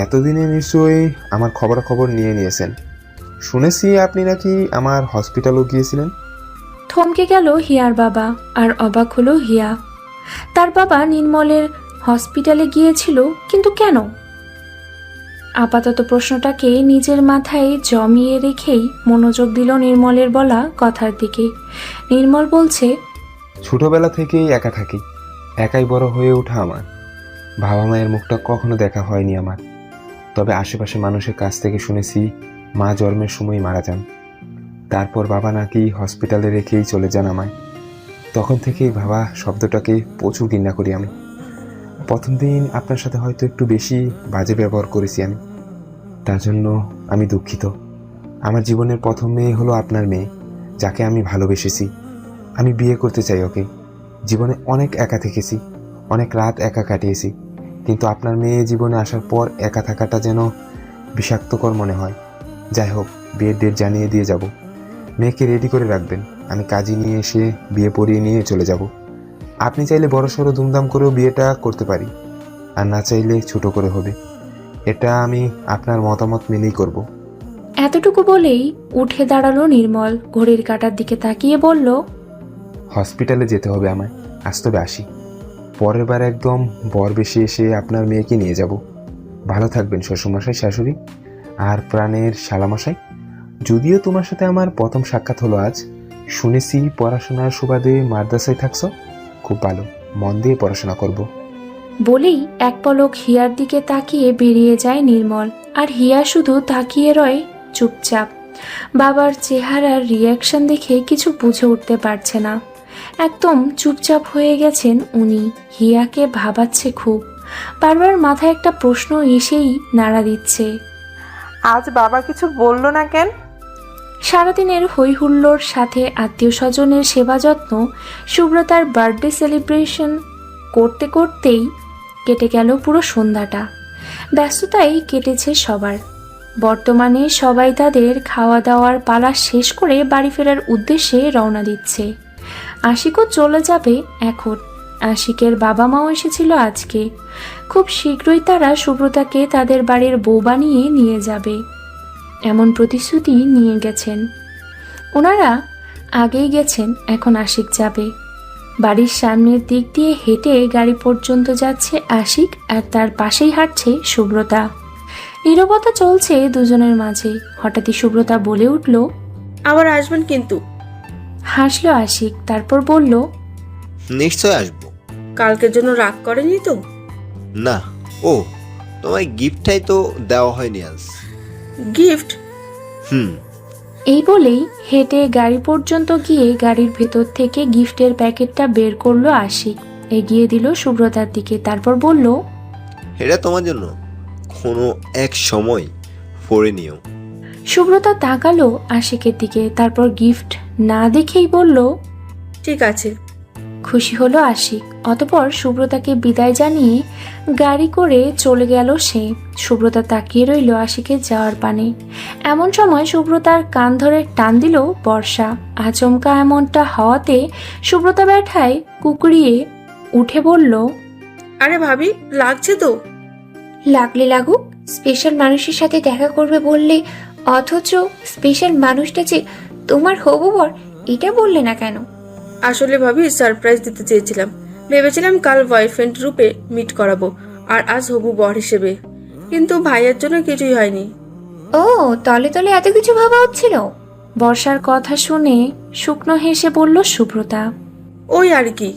এতদিনে নিশ্চয়ই আমার খবরাখবর নিয়ে নিয়েছেন। শুনেছি আপনি নাকি আমার হসপিটালও গিয়েছিলেন। থমকে গেল হিয়ার বাবা, আর অবাক হলো হিয়া। তার বাবা নির্মলের হসপিটালে গিয়েছিল, কিন্তু কেন? আপাতত প্রশ্নটাকে নিজের মাথায় জমিয়ে রেখেই মনোযোগ দিল নির্মলের বলা কথার দিকে। নির্মল বলছে, ছোটবেলা থেকেই একা থাকি, একাই বড় হয়ে ওঠা আমার। বাবা মায়ের মুখটা কখনো দেখা হয়নি আমার। তবে আশেপাশে মানুষের কাছ থেকে শুনেছি মা জন্মের সময় মারা যান, তারপর বাবা নাকি হসপিটালে রেখেই চলে যান আমায়। তখন থেকেই বাবা শব্দটাকে প্রচুর ঘৃণা করি আমি। প্রথম দিন আপনার সাথে হয়তো একটু বেশি বাজে ব্যবহার করেছি আমি, তার জন্য আমি দুঃখিত। আমার জীবনের প্রথম মেয়ে হলো আপনার মেয়ে, যাকে আমি ভালোবেসেছি। আমি বিয়ে করতে চাই ওকে। জীবনে অনেক একা থেকেছি, অনেক রাত একা কাটিয়েছি, কিন্তু আপনার মেয়ে জীবনে আসার পর একা থাকাটা যেন বিষাক্তকর মনে হয়। যাই হোক, বিয়ের ডেট জানিয়ে দিয়ে যাব। মেয়েকে রেডি করে রাখবেন, আমি কাজে নিয়ে এসে বিয়ে পড়িয়ে নিয়ে চলে যাব। আপনি চাইলে বড়সড় ধুমধাম করেও বিয়েটা করতে পারি, আর না চাইলে ছোট করে হবে। এটা আমি আপনার মতামত মেনেই করব। এতটুকু বলেই উঠে দাঁড়ালো নির্মল। ঘড়ির কাঁটার দিকে তাকিয়ে বলল, হসপিটালে যেতে হবে আমায়, আজ তবে আসি। পরের বার একদম বর বেশি এসে আপনার মেয়েকে নিয়ে যাব। ভালো থাকবেন শ্বশুরমশাই, শাশুড়ি আর প্রাণের শালামশাই। যদিও তোমার সাথে আমার প্রথম সাক্ষাৎ হলো আজ, শুনেছি পড়াশোনার সুবাদে মাদ্রাসায় থাকছো। খুব ভালো, মন দিয়ে পড়াশোনা করব। বলেই এক পলক হিয়ার দিকে তাকিয়ে বেরিয়ে যায় নির্মল, আর হিয়া শুধু তাকিয়ে রয় চুপচাপ। বাবার চেহারার রিয়াকশন দেখে কিছু বুঝে উঠতে পারছে না, একদম চুপচাপ হয়ে গেছেন উনি। হিয়াকে ভাবাচ্ছে খুব, বারবার মাথায় একটা প্রশ্ন এসেই নাড়া দিচ্ছে। আজ বাবা কিছু বললো না কেন? সারাদিনের হইহুল্লোর সাথে আত্মীয় স্বজনের সেবা যত্ন, সুব্রতার বার্থডে সেলিব্রেশন করতে করতেই কেটে গেল পুরো সন্ধ্যাটা। ব্যস্ততাই কেটেছে সবার। বর্তমানে সবাই তাদের খাওয়া দাওয়ার পালা শেষ করে বাড়ি ফেরার উদ্দেশ্যে রওনা দিচ্ছে। আশিকও চলে যাবে এখন। আশিকের বাবা মাও এসেছিল আজকে। খুব শীঘ্রই তারা সুব্রতাকে তাদের বাড়ির বউ বানিয়ে নিয়ে যাবে, এমন প্রতিশ্রুতি নিয়ে গেছেন ওনারা। আগেই গেছেন, এখন আশিক যাবে। বাড়ির সামনের দিক দিয়ে হেঁটে গাড়ি পর্যন্ত যাচ্ছে আশিক, আর তার পাশেই হাঁটছে সুব্রতা। নীরবতা চলছে দুজনের মাঝে। হঠাৎই সুব্রতা বলে উঠল, আবার আসবেন কিন্তু। হাসলো আশিক, তারপর বলল, নিশ্চয় আসবো। কালকের জন্য রাগ করেনি তো? না, ও তোমায় গিফটটাই তো দেওয়া হয়নি আজ। গিফট? হুম। এই বলেই হেঁটে গাড়ি পর্যন্ত গিয়ে গাড়ির ভেতর থেকে গিফটের প্যাকেটটা বের করলো আশিক, এগিয়ে দিল সুব্রতার দিকে, তারপর বলল, এটা তোমার জন্য, কোনো এক সময় পরে নিও। সুব্রতা তাকালো আশিকের দিকে, তারপর গিফট না দেখেই বলল, ঠিক আছে। খুশি হলো আশিক। অতপর সুব্রতাকে বিদায় জানিয়ে গাড়ি করে চলে গেল সে। সুব্রতা তাকিয়ে রইল আশিকের যাওয়ার পানে। এমন সময় সুব্রতার কান ধরে টান দিল বর্ষা। আচমকা এমনটা হওয়াতে সুব্রতা ব্যথায় কুকড়িয়ে উঠে বলল, আরে ভাবি, লাগছে তো? লাগলে লাগুক, স্পেশাল মানুষের সাথে দেখা করবে বললে, অথচ স্পেশাল মানুষটা যে তোমার হবু বর, এটা বললে না কেন? আসলে ভাবি, সারপ্রাইজ দিতে চেয়েছিলাম। ভেবেছিলাম কাল বয়ফ্রেন্ড রূপে মিট করাবো, আর আজ হবু বর হিসেবে। কিন্তু ভাইয়ের জন্য কিছুই হয়নি। ও, তলে তলে এত কিছু ভাবা হচ্ছিল। বর্ষার কথা শুনে শুকনো হেসে বলল সুব্রতা, ওই আর কি।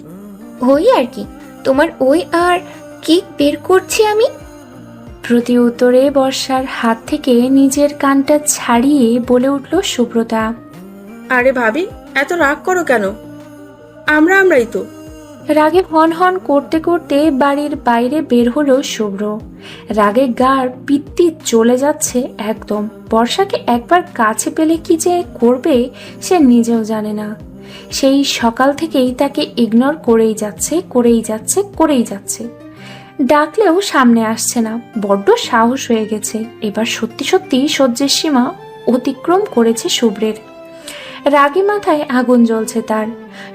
ওই আর কি? তোমার ওই আর কেক বের করছি আমি। প্রতি উত্তরে বর্ষার হাত থেকে নিজের কানটা ছাড়িয়ে বলে উঠল সুব্রতা, আরে ভাবি, এত রাগ করো কেন? আমরাই তো। রাগে হন হন করতে করতে বাড়ির বাইরে বের হলো শুভ্র। রাগে গার পিত্তি চলে যাচ্ছে একদম। বর্ষাকে একবার কাছে পেলে কি যে করবে সে নিজেও জানে না। সেই সকাল থেকেই তাকে ইগনোর করেই যাচ্ছে। ডাকলেও সামনে আসছে না। বড্ড সাহস হয়ে গেছে। এবার সত্যি সত্যি সহ্যের সীমা অতিক্রম করেছে শুভ্রের। রাগে মাথায় আগুন জ্বলছে তার।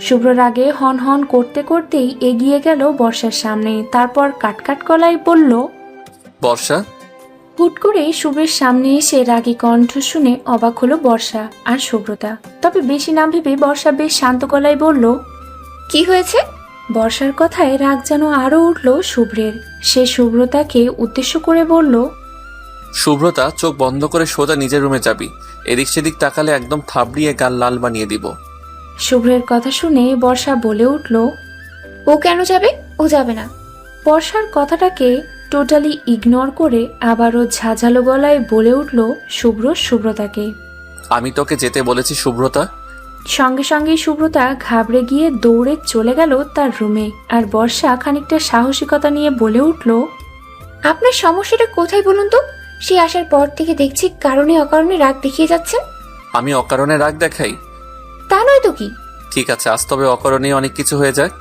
শুভ্র রাগে হন হন করতে করতেই এগিয়ে গেল বর্ষার সামনে, তারপর কাটকাট গলায় বলল, বর্ষা। হুট করে শুভ্রের সামনে এসে রাগী কণ্ঠ শুনে অবাক হলো বর্ষা আর সুব্রতা। তবে বেশি না ভেবে বর্ষা বেশ শান্ত গলায় বলল, কি হয়েছে? বর্ষার কথায় রাগ যেন আরো উঠল শুভ্রের। সে সুব্রতাকে উদ্দেশ্য করে বলল, শুভ্রতা, চোখ বন্ধ করে সোজা নিজের রুমে যাবি। এদিক সেদিক তাকালে একদম থাবড়িয়ে গাল লাল বানিয়ে দিব। শুভ্রের কথা শুনে বর্ষা বলে উঠল, ও কেন যাবে? ও যাবে না। বর্ষার কথাটাকে টোটালি ইগনোর করে আবারও ঝাঁঝালো গলায় বলে উঠল শুভ্র সুব্রতাকে, আমি তোকে যেতে বলেছি শুভ্রতা। সঙ্গে সঙ্গে সুব্রতা ঘাবড়ে গিয়ে দৌড়ে চলে গেল তার রুমে। আর বর্ষা খানিকটা সাহসিকতা নিয়ে বলে উঠল, আপনার সমস্যাটা কোথায় বলুন তো? সে আসার পর থেকে দেখছি কারণে অকারণে রাগ দেখিয়ে যাচ্ছেন। আমি অকারণে রাগ দেখাই? তা নয় তো কি? ঠিক আছে, আজ তবে অকারণে অনেক কিছু হয়ে যায়।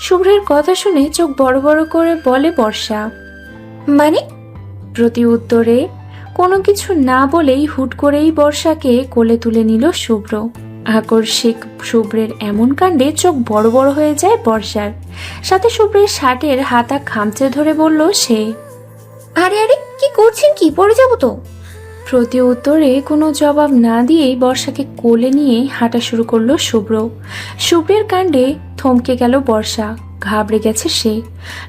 শুভ্রের কথা শুনে চোখ বড় বড় করে বলে বর্ষা। মানে? প্রতি উত্তরে কোনো কিছু না বলেই হুট করেই বর্ষাকে কোলে তুলে নিল শুভ্র। আকস্মিক শুভ্রের এমন কাণ্ডে চোখ বড় বড় হয়ে যায় বর্ষার। সাথে শুভ্রের শার্টের হাতা খামচে ধরে বলল সে, আরে আরে, কি করছেন? কি পড়ে যাবো তো? প্রতি উত্তরে কোনো জবাব না দিয়েই বর্ষাকে কোলে নিয়ে হাঁটা শুরু করলো শুভ্র। শুভ্রের কাণ্ডে থমকে গেল বর্ষা, ঘাবড়ে গেছে সে।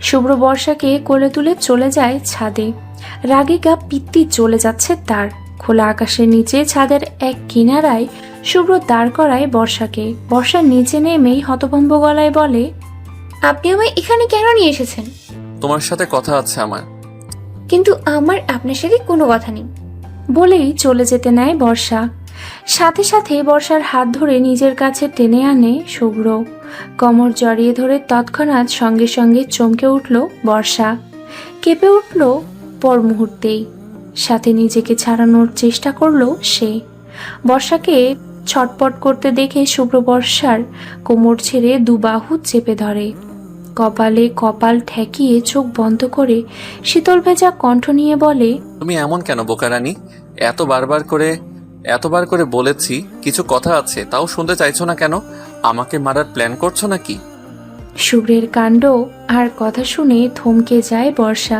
শুভ্র বর্ষাকে কোলে তুলে চলে যায় ছাদে। রাগে গা পিত্তি চলে যাচ্ছে তার। খোলা আকাশের নিচে ছাদের এক কিনারায় শুভ্র দাঁড় করায় বর্ষাকে। বর্ষা নিচে নেমেই হতভম্ব গলায় বলে, আপনি আমায় এখানে কেন নিয়ে এসেছেন? তোমার সাথে কথা আছে আমার। কিন্তু আমার আপনার সাথে কোনো কথা নেই। বলেই চলে যেতে নেয় বর্ষা। সাথে সাথে বর্ষার হাত ধরে নিজের কাছে টেনে আনে শুভ্র। কোমর জড়িয়ে ধরে তৎক্ষণাৎ সঙ্গে সঙ্গে চমকে উঠল বর্ষা, কেঁপে উঠল পর মুহূর্তেই। সাথে নিজেকে ছাড়ানোর চেষ্টা করলো সে। বর্ষাকে ছটপট করতে দেখে শুভ্র বর্ষার কোমর ছেড়ে দুবাহু চেপে ধরে। কপালে কপাল ঠেকিয়ে চোখ বন্ধ করে শীতল ভেজা কণ্ঠ নিয়ে বলে, তুমি এমন কেন বোকারানি? এতবার করে বলেছি কিছু কথা আছে, তাও শুনতে চাইছো না কেন? আমাকে মারার প্ল্যান করছো নাকি? শুভ্রের কাণ্ড আর কথা শুনে থমকে যায় বর্ষা।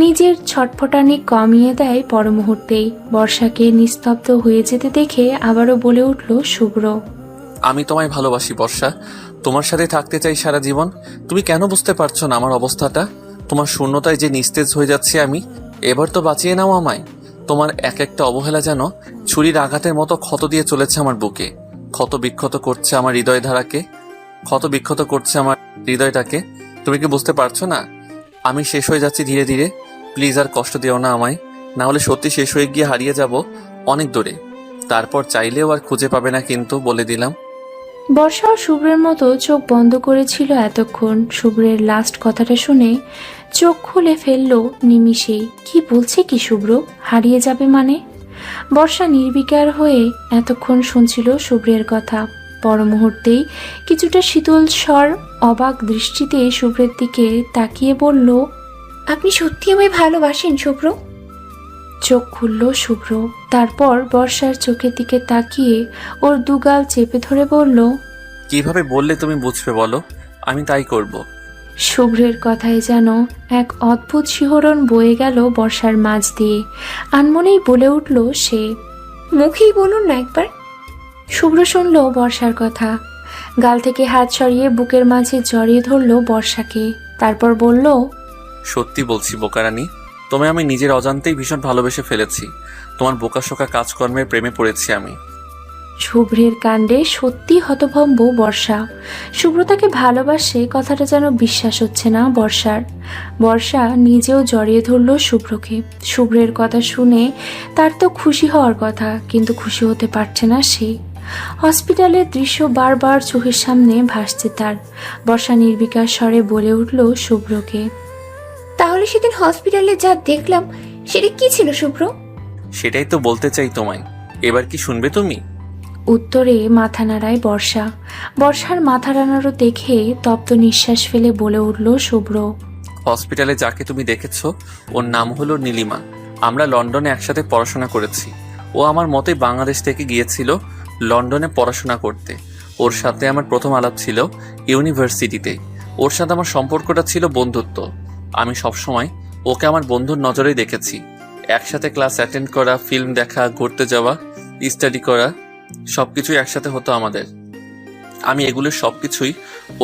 নিজের ছটফটানি কমিয়ে দেয় পর মুহূর্তেই। বর্ষাকে নিস্তব্ধ হয়ে যেতে দেখে আবারও বলে উঠল শুভ্র, আমি তোমায় ভালোবাসি বর্ষা, তোমার সাথে থাকতে চাই সারা জীবন। তুমি কেন বুঝতে পারছো না আমার অবস্থাটা? তোমার শূন্যতায় যে নিস্তেজ হয়ে যাচ্ছি আমি। এবার তো বাঁচিয়ে নাও আমায়। তোমার এক একটা অবহেলা যেন ছুরির আঘাতের মতো ক্ষত দিয়ে চলেছে আমার বুকে। ক্ষত বিক্ষত করছে আমার হৃদয়টাকে। তুমি কি বুঝতে পারছো না? আমি শেষ হয়ে যাচ্ছি ধীরে ধীরে। প্লিজ আর কষ্ট দিও না আমায়, না হলে সত্যি শেষ হয়ে গিয়ে হারিয়ে যাব অনেক দূরে। তারপর চাইলেও আর খুঁজে পাবে না, কিন্তু বলে দিলাম। বর্ষাও শুভ্রের মতো চোখ বন্ধ করেছিল এতক্ষণ। শুভ্রের লাস্ট কথাটা শুনে চোখ খুলে ফেলল নিমিষেই। কি বলছে কি শুভ্র? হারিয়ে যাবে মানে? বর্ষা নির্বিকার হয়ে এতক্ষণ শুনছিল শুভ্রের কথা। পর মুহূর্তেই কিছুটা শীতল স্বর অবাক দৃষ্টিতে শুভ্রের দিকে তাকিয়ে বলল, আপনি সত্যি আমায় ভালোবাসেন শুভ্র? চোখ খুলল শুভ্র। তারপর বর্ষার চোখের দিকে তাকিয়ে ওর দুগাল চেপে ধরে বলল, কিভাবে বললে তুমি বুঝবে বলো? আমি তাই করব। শুভ্রের কথায় যেন এক অদ্ভুত শিহরণ বয়ে গেল বর্ষার মাঝ দিয়ে। আনমনেই বলে উঠল সে, মুখেই বলুন না একবার। শুভ্র শুনল বর্ষার কথা। গাল থেকে হাত সরিয়ে বুকের মাঝে জড়িয়ে ধরল বর্ষাকে। তারপর বলল, সত্যি বলছি বোকারানি, তোমায় আমি নিজের অজান্তেই ভীষণ ভালোবেসে ফেলেছি। তোমার বোকাশোকা কাজকর্মের প্রেমে পড়েছি আমি। শুভ্রের কাণ্ডে সত্যি হতভম্ব বর্ষা। শুভ্র তাকে ভালোবাসে কথাটা যেন বিশ্বাস হচ্ছে না বর্ষার। বর্ষা নিজেও জড়িয়ে ধরল শুভ্রকে। শুভ্রের কথা শুনে তার তো খুশি হওয়ার কথা, কিন্তু খুশি হতে পারছে না সে। হসপিটালের দৃশ্য বারবার চোখের সামনে ভাসছে তার। বর্ষা নির্বিকার স্বরে বলে উঠল শুভ্রকে, তাহলে সেদিন হসপিটালে যা দেখলাম সেটা কি ছিল শুভ্র? সেটাই তো বলতে চাই তোমায়। এবার কি শুনবে তুমি? উত্তরে মাথা নাড়ায় বর্ষা। বর্ষার মাথা নাড়ানো দেখে তপ্ত নিঃশ্বাস ফেলে বলে উঠল শুভ্র, হসপিটালে যাকে তুমি দেখেছো ওর নাম হলো নীলিমা। আমরা লন্ডনে একসাথে পড়াশোনা করেছি। ও আমার মতে বাংলাদেশ থেকে গিয়েছিল লন্ডনে পড়াশোনা করতে। ওর সাথে আমার প্রথম আলাপ ছিল ইউনিভার্সিটিতে। ওর সাথে আমার সম্পর্কটা ছিল বন্ধুত্ব। আমি সবসময় ওকে আমার বন্ধুর নজরেই দেখেছি। একসাথে ক্লাস অ্যাটেন্ড করা, ফিল্ম দেখা, ঘুরতে যাওয়া, স্টাডি করা, সবকিছুই একসাথে হতো আমাদের। আমি এগুলো সবকিছুই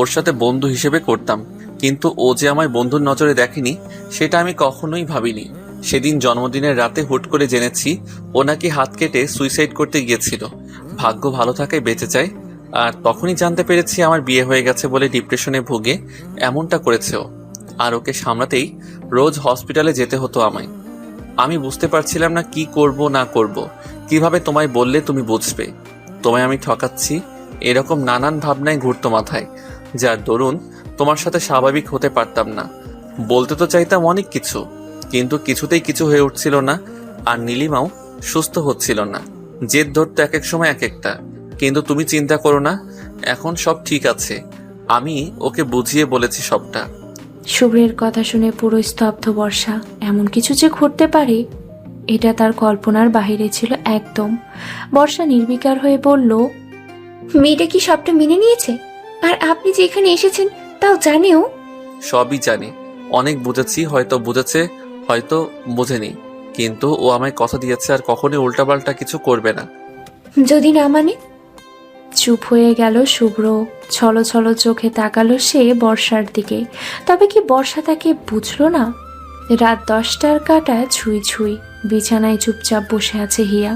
ওর সাথে বন্ধু হিসেবে করতাম, কিন্তু ও যে আমায় বন্ধুর নজরে দেখেনি সেটা আমি কখনোই ভাবিনি। সেদিন জন্মদিনের রাতে হুট করে জেনেছি ও নাকি হাত কেটে সুইসাইড করতে গিয়েছিল। ভাগ্য ভালো থাকায় বেঁচে যায়। আর তখনই জানতে পেরেছি আমার বিয়ে হয়ে গেছে বলে ডিপ্রেশনে ভুগে এমনটা করেছে ও। আর ওকে সামলাতেই রোজ হসপিটালে যেতে হতো আমায়। আমি বুঝতে পারছিলাম না কি করব না করব, কিভাবে তোমায় বললে তুমি বুঝবে। তোমায় আমি ঠকাচ্ছি এরকম নানান ভাবনায় ঘুরতো মাথায়, যার দরুন তোমার সাথে স্বাভাবিক হতে পারতাম না। বলতে তো চাইতাম অনেক কিছু, কিন্তু কিছুতেই কিছু হয়ে উঠছিল না। আর নীলিমাও সুস্থ হচ্ছিল না। জেদ ধরতো এক এক সময় এক একটা। কিন্তু তুমি চিন্তা করো না, এখন সব ঠিক আছে। আমি ওকে বুঝিয়ে বলেছি সবটা। শুভ্রের কথা শুনে পুরো স্তব্ধ বর্ষা। এমন কিছু যে ঘটতে পারে এটা তার কল্পনার বাহিরে ছিল একদম। বর্ষা নির্বিকার হয়ে বলল, মেয়েটা কি সবটা মেনে নিয়েছে? আর আপনি যে এখানে এসেছেন তাও জানেও? সবই জানি। অনেক বুঝেছি, হয়তো বুঝেছে, হয়তো বোঝেনি। কিন্তু ও আমায় কথা দিয়েছে আর কখনোই উল্টাপাল্টা কিছু করবে না। যদি না মানে? চুপ হয়ে গেল শুভ্র। ছলো ছলো চোখে তাকালো সে বর্ষার দিকে। তবে কি বর্ষা তাকে বুঝলো না? রাত 10টার কাটা ছুঁই ছুঁই। বিছানায় চুপচাপ বসে আছে হিয়া।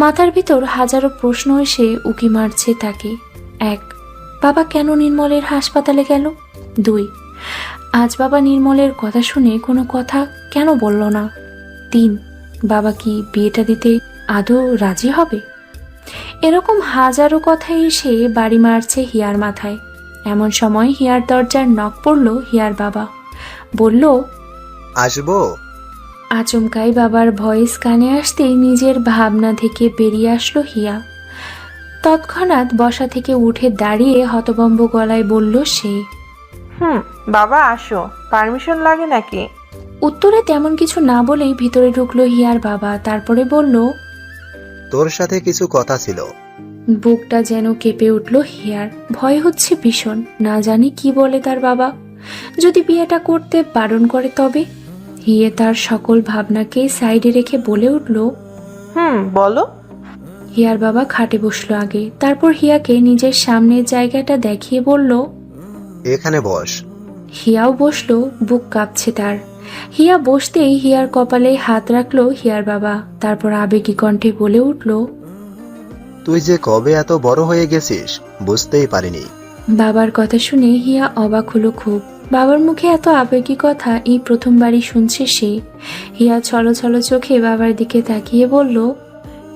মাথার ভিতর হাজারো প্রশ্ন এসে উকি মারছে তাকে। 1, বাবা কেন নির্মলের হাসপাতালে গেল? 2, আজ বাবা নির্মলের কথা শুনে কোনো কথা কেন বলল না? 3, বাবা কি বিয়েটা দিতে আদৌ রাজি হবে? এরকম হাজারো কথা এসে বাড়ি মারছে হিয়ার মাথায়। এমন সময় হিয়ার দরজার নক পড়ল হিয়ার বাবা। বলল, আসবো? আচমকাই বাবার ভয়েস কানে আসতেই নিজের ভাবনা থেকে বেরিয়ে আসলো হিয়া। তৎক্ষণাৎ বসা থেকে উঠে দাঁড়িয়ে হতভম্ব গলায় বলল সে। বাবা আসো, পারমিশন লাগে নাকি? উত্তরে তেমন কিছু না বলেই ভিতরে ঢুকলো হিয়ার বাবা। তারপরে বলল, তোর সাথে কিছু কথা ছিল। বুকটা যেন কেঁপে উঠল হিয়ার। ভয় হচ্ছে ভীষণ। না জানি কি বলে তার বাবা। যদি বিয়েটা করতে বারণ করে তবে? হিয়ে তার সকল ভাবনাকে সাইডে রেখে বলে উঠল, বলো। হিয়ার বাবা খাটে বসলো আগে। তারপর হিয়াকে নিজের সামনের জায়গাটা দেখিয়ে বলল, এখানে বস। হিয়াও বসলো। বুক কাঁপছে তার। হিয়া বসতেই হিয়ার কপালে হাত রাখলো হিয়ার বাবা। তারপর আবেগী কণ্ঠে বলে উঠল, তুই যে কবে এত বড় হয়ে গেছিস বুঝতেই পারিনি। বাবার কথা শুনে হিয়া অবাক হলো খুব। বাবার মুখে এত আবেগী কথা এই প্রথমবারই শুনছে সে। হিয়া ছলো ছলো চোখে বাবার দিকে তাকিয়ে বলল,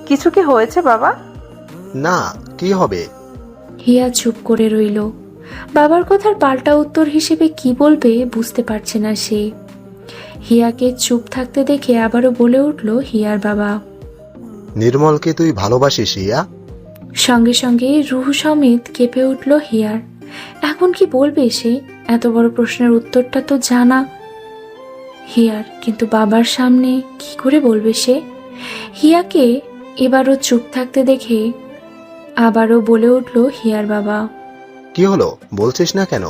কিছু কি হয়েছে বাবা? না, কি হবে? হিয়া চুপ করে রইল। বাবার কথার পাল্টা উত্তর হিসেবে কি বলবে বুঝতে পারছে না সে। হিয়াকে চুপ থাকতে দেখে আবারও বলে উঠল হিয়ার বাবা, নির্মলকে তুই ভালোবাসিস হিয়া? সঙ্গে সঙ্গে রুহ সমেত কেঁপে উঠল হিয়ার। এখন কি বলবে সে? এত বড় প্রশ্নের উত্তরটা তো জানা হিয়ার, কিন্তু বাবার সামনে কি করে বলবে সে? হিয়াকে এবারও চুপ থাকতে দেখে আবারও বলে উঠল হিয়ার বাবা, কি হলো বলছিস না কেন?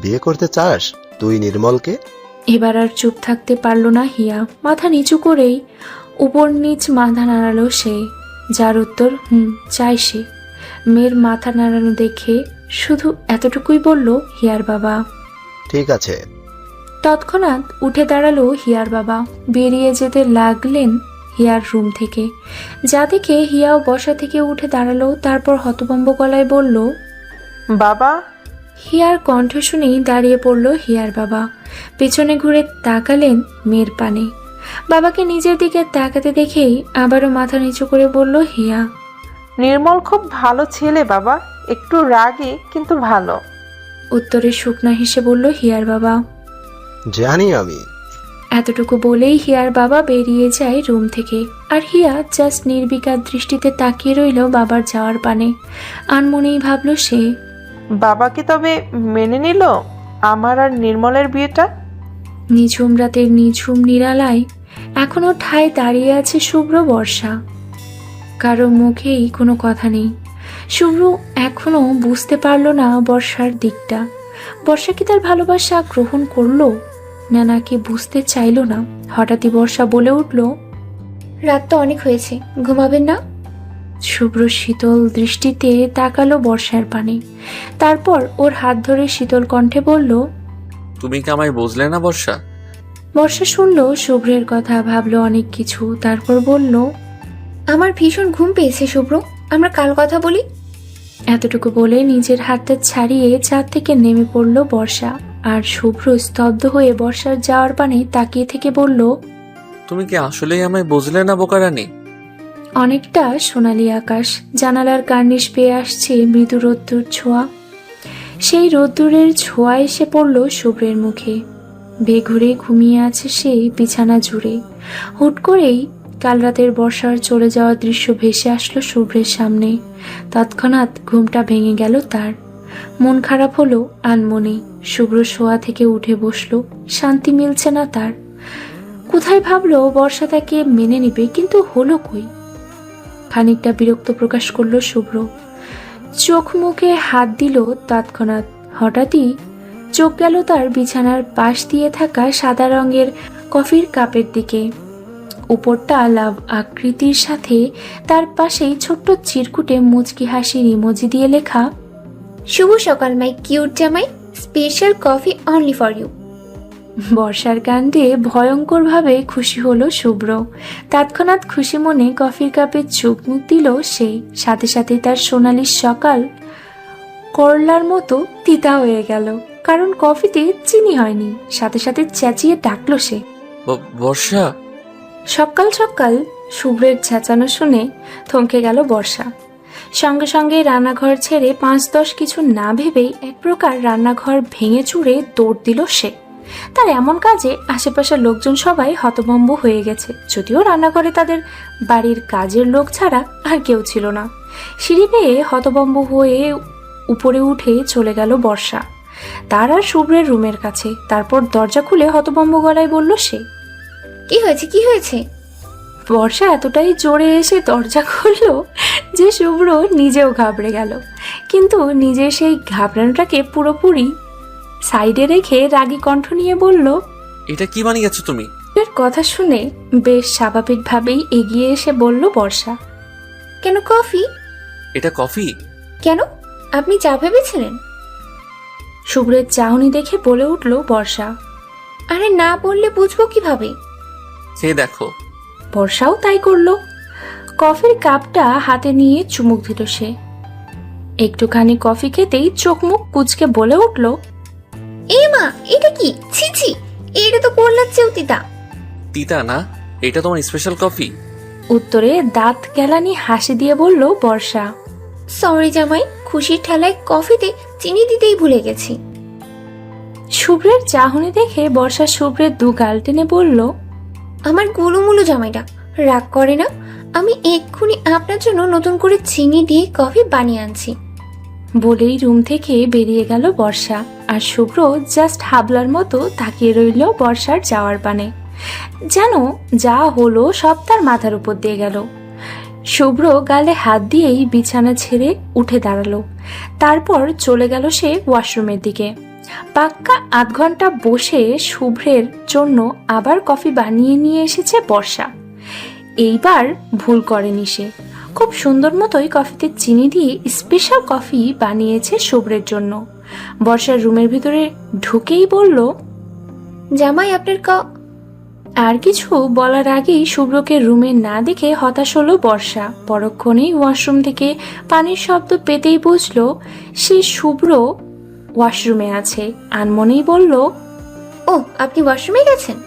বিয়ে করতে চাস তুই নির্মলকে? এবার আর চুপ থাকতে পারল না হিয়া। মাথা নিচু করেই উপর নিচ মাথা নাড়ালো সে। যার উত্তর চাই সে। মেয়ের মাথা নাড়ানো দেখে শুধু এতটুকুই বলল হিয়ার বাবা। ঠিক আছে। তৎক্ষণাৎ উঠে দাঁড়ালো হিয়ার বাবা। বেরিয়ে যেতে লাগলেন হিয়ার রুম থেকে। যা দেখে হিয়াও বসা থেকে উঠে দাঁড়ালো। তারপর হতভম্ব গলায় বলল, বাবা। হিয়ার কণ্ঠ শুনেই দাঁড়িয়ে পড়ল হিয়ার বাবা। পেছনে ঘুরে তাকালেন মেয়ের পানে। বাবাকে নিজের দিকে তাকাতে দেখেই আবারও মাথা নিচু করে বলল হিয়া, নির্মল খুব ভালো ছেলে বাবা, একটু রাগী কিন্তু ভালো। উত্তরে শুকনা হেসে বলল হিয়ার বাবা। জানি আমি। এতটুকু বলেই হিয়ার বাবা বেরিয়ে যায় রুম থেকে। আর হিয়া জাস্ট নির্বিকার দৃষ্টিতে তাকিয়ে রইল বাবার যাওয়ার পানে। আনমনেই ভাবল সে, বাবা কি তবে মেনে নিল আমার আর নির্মলের বিয়েটা? নিঝুম রাতের নিঝুম নিরালায় এখনো ঠায় দাঁড়িয়ে আছে শুভ্র বর্ষা। কারো মুখেই কোনো কথা নেই। শুভ্র এখনো বুঝতে পারল না বর্ষার দিকটা। বর্ষা কি তার ভালোবাসা গ্রহণ করলো না নাকি বুঝতে চাইল না। হঠাৎই বর্ষা বলে উঠল, রাত তো অনেক হয়েছে, ঘুমাবেন না? শুভ্র শীতল দৃষ্টিতে তাকালো বর্ষার পানে। তারপর ওর হাত ধরে শীতল কণ্ঠে বলল, তুমি কি আমায় বুঝলে না বর্ষা? বর্ষা শুনল শুভ্রের কথা, ভাবলো অনেক কিছু। তারপর বলল, আমার ভীষণ ঘুম পেয়েছে শুভ্র, আমরা কাল কথা বলি। এতটুকু বলে নিজের হাতটা ছাড়িয়ে ছাদ থেকে নেমে পড়ল বর্ষা। আর শুভ্র স্তব্ধ হয়ে বর্ষার যাওয়ার পানে তাকিয়ে থেকে বলল, তুমি কি আসলেই আমায় বুঝলে না বোকারানি? অনেকটা সোনালি আকাশ, জানালার কার্নিশ পেয়ে আসছে মৃদু রোদ্দুর ছোঁয়া। সেই রোদ্দুরের ছোঁয়া এসে পড়ল শুভ্রের মুখে। বেঘুরে ঘুমিয়ে আছে সে বিছানা জুড়ে। হুট করেই কাল রাতের বর্ষার চলে যাওয়ার দৃশ্য ভেসে আসলো শুভ্রের সামনে। তৎক্ষণাৎ ঘুমটা ভেঙে গেল তার। মন খারাপ হলো আনমনে। শুভ্র শোয়া থেকে উঠে বসলো। শান্তি মিলছে না তার। কোথায় ভাবলো বর্ষা তাকে মেনে নিবে, কিন্তু হলো কই। খানিকটা বিরক্ত প্রকাশ করলো শুভ্র। চোখ মুখে হাত দিল তৎক্ষণাৎ। হঠাৎই চোখ গেল তার বিছানার পাশ দিয়ে থাকা সাদা রঙের কফির কাপের দিকে। উপরটা লাভ আকৃতির সাথে তার পাশেই ছোট্ট চিরকুটে মুচকি হাসির ইমোজি দিয়ে লেখা, শুভ সকাল মাই কিউট জামাই, special coffee only for you. বর্ষার কাণ্ডে ভয়ঙ্করভাবে খুশি হলো শুভ্র। তৎক্ষণাৎ খুশি মনে কফির কাপে চোখ মুখ দিল সে। সাথে সাথে তার সোনালি সকাল করলার মতো তিতা হয়ে গেল, কারণ কফিতে চিনি হয়নি। সাথে সাথে চেঁচিয়ে ডাকলো সে, বর্ষা। সকাল সকাল শুভ্রের চেঁচানো শুনে থমকে গেল বর্ষা। সঙ্গে সঙ্গে রান্নাঘর ছেড়ে 5-10 কিছু না ভেবেই এক প্রকার রান্নাঘর ভেঙে চুরে দৌড় দিল সে। তার এমন কাজে আশেপাশের লোকজন সবাই হতভম্ব হয়ে গেছে, যদিও রান্নাঘরে তাদের বাড়ির কাজের লোক ছাড়া আর কেউ ছিল না। সিঁড়ি বেয়ে হতভম্ব হয়ে উপরে উঠে চলে গেল বর্ষা তার আর শুভ্রের রুমের কাছে। তারপর দরজা খুলে হতভম্ব গলায় বলল সে, কি হয়েছে, কি হয়েছে? বর্ষা এতটাই জোরে এসে দরজা খুলল যে শুভ্র নিজেও ঘাবড়ে গেল, কিন্তু নিজের সেই ঘাবড়ানোটাকে পুরোপুরি সাইডে রেখে রাগী কণ্ঠ নিয়ে বলল, এটা কি বানিয়েছো তুমি? এর কথা শুনে বেশ স্বাভাবিকভাবেই এগিয়ে এসে বলল বর্ষা, কেন কফি? এটা কফি? কেন, আপনি চা ভেবেছিলেন? শুভ্রের চাহনি দেখে বলে উঠল বর্ষা। আরে না বললে বুঝবো কিভাবে? খেয়ে দেখো। বর্ষাও তাই করলো। কফির কাপটা হাতে নিয়ে চুমুক দিল সে। একটুখানি কফি খেতেই চোখ মুখ কুঁচকে বলে উঠল, এ মা, এটা কি? ছি ছি, এটা তো করলার চেয়েও তিতা। তিতা না, এটা তোমার স্পেশাল কফি। উত্তরে দাঁত গেলানি হাসি দিয়ে বলল বর্ষা। সরি জামাই, খুশির ঠেলায় কফিতে চিনি দিতেই ভুলে গেছি। শুভ্রের চাহনি দেখে বর্ষা শুভ্রের দু গাল টেনে বলল, আমার গুলুমুলু জামাইটা রাগ করে না, আমি এক্ষুনি আপনার জন্য নতুন করে চিনি দিয়ে কফি বানিয়ে আনছি। বলেই রুম থেকে বেরিয়ে গেল বর্ষা, আর শুভ্র জাস্ট হাবলার মতো তাকিয়ে রইল বর্ষার যাওয়ার পানে। যেন যা হলো সব তার মাথার উপর দিয়ে গেল। শুভ্র গালে হাত দিয়েই বিছানা ছেড়ে উঠে দাঁড়ালো। তারপর চলে গেল সে ওয়াশরুমের দিকে। পাক্কা আধ ঘন্টা বসে শুভ্রের জন্য আবার কফি বানিয়ে নিয়ে এসেছে বর্ষা। এইবার ভুল করেনি সে, খুব সুন্দর মতোই কফিতে চিনি দিয়ে স্পেশাল কফি বানিয়েছে শুভ্রের জন্য। বর্ষার রুমের ভিতরে ঢুকেই বলল, জামাই আপনার আর কিছু বলার আগেই শুভ্রকে রুমে না দেখে হতাশ হলো বর্ষা। পরক্ষণেই ওয়াশরুম থেকে পানির শব্দ পেতেই বুঝলো সে শুভ্র ওয়াশরুমে আছে। আনমনেই বলল, ও আপনি ওয়াশরুমে গেছেন?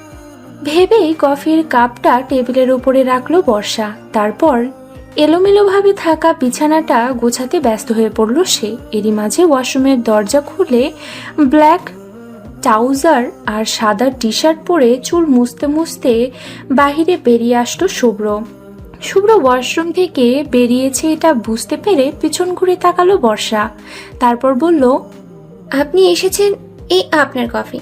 ভেবেই কফির কাপটা টেবিলের উপরে রাখলো বর্ষা। তারপর এলোমেলোভাবে থাকা বিছানাটা গোছাতে ব্যস্ত হয়ে পড়ল সে। এরই মাঝে ওয়াশরুমের দরজা খুলে ব্ল্যাক ট্রাউজার আর সাদা টি শার্ট পরে চুল মুছতে মুছতে বাহিরে বেরিয়ে আসলো শুভ্র। শুভ্র ওয়াশরুম থেকে বেরিয়েছে এটা বুঝতে পেরে পিছন ঘুরে তাকালো বর্ষা। তারপর বলল, আপনি এসেছেন, এই আপনার কফি।